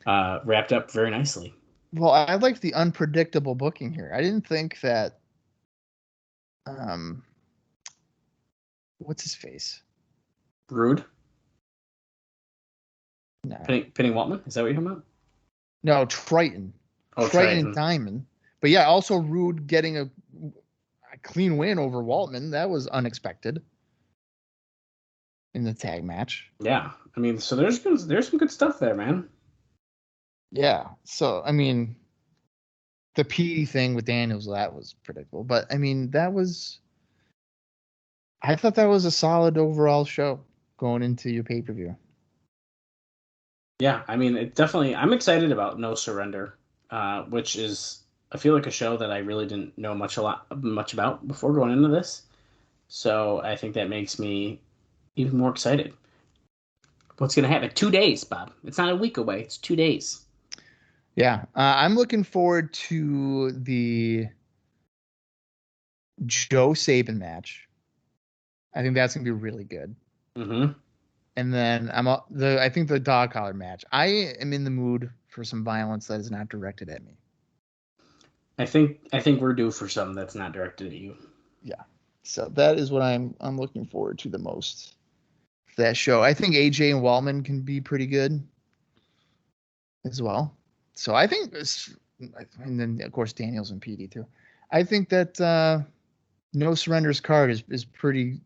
wrapped up very nicely. Well, I liked the unpredictable booking here. I didn't think that what's his face? Roode? No. Penny Waltman? Is that what you're talking about? No, Trytan. Oh, Trytan and Diamond. But yeah, also Roode getting a clean win over Waltman. That was unexpected in the tag match. Yeah. I mean, so there's some good stuff there, man. Yeah. So, I mean, the Petey thing with Daniels, that was predictable. But, I mean, I thought that was a solid overall show going into your pay-per-view. Yeah, I mean, it definitely. I'm excited about No Surrender, which is I feel like a show that I really didn't know much about before going into this. So I think that makes me even more excited. What's going to happen? 2 days, Bob. It's not a week away. It's 2 days. Yeah, I'm looking forward to the Joe Saban match. I think that's gonna be really good. Mm-hmm. And then I think the dog collar match. I am in the mood for some violence that is not directed at me. I think we're due for something that's not directed at you. Yeah. So that is what I'm looking forward to the most. For that show. I think AJ and Waltman can be pretty good as well. So I think and then of course Daniels and Petey too. I think that No Surrender's card is pretty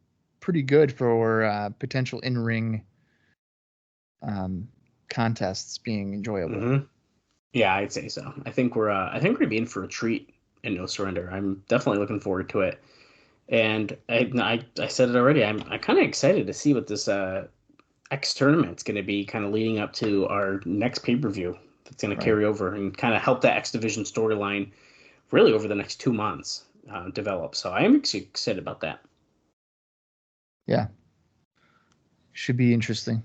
good for potential in-ring contests being enjoyable. Mm-hmm. Yeah, I'd say so. I think we're gonna be in for a treat in No Surrender. I'm definitely looking forward to it. And I said it already. I'm kind of excited to see what this X tournament's going to be, kind of leading up to our next pay-per-view. That's going to carry over and kind of help that X Division storyline really over the next 2 months develop. So I am excited about that. Yeah. Should be interesting.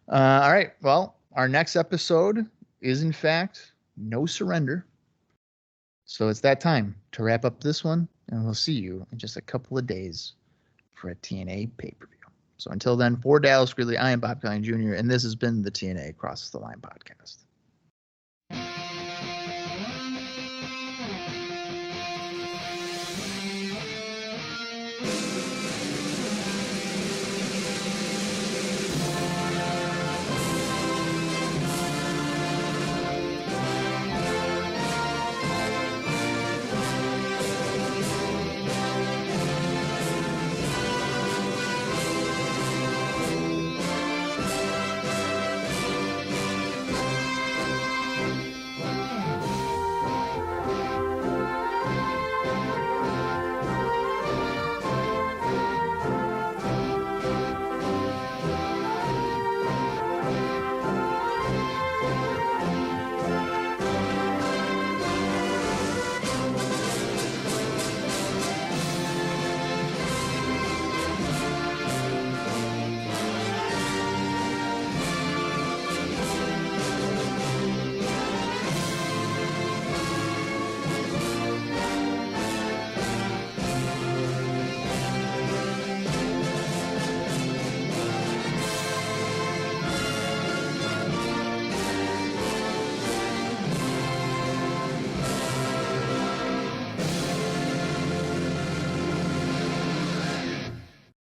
All right. Well, our next episode is, in fact, No Surrender. So it's that time to wrap up this one, and we'll see you in just a couple of days for a TNA pay-per-view. So until then, for Dallas Gridley, I am Bob Colling Jr., and this has been the TNA Cross the Line podcast.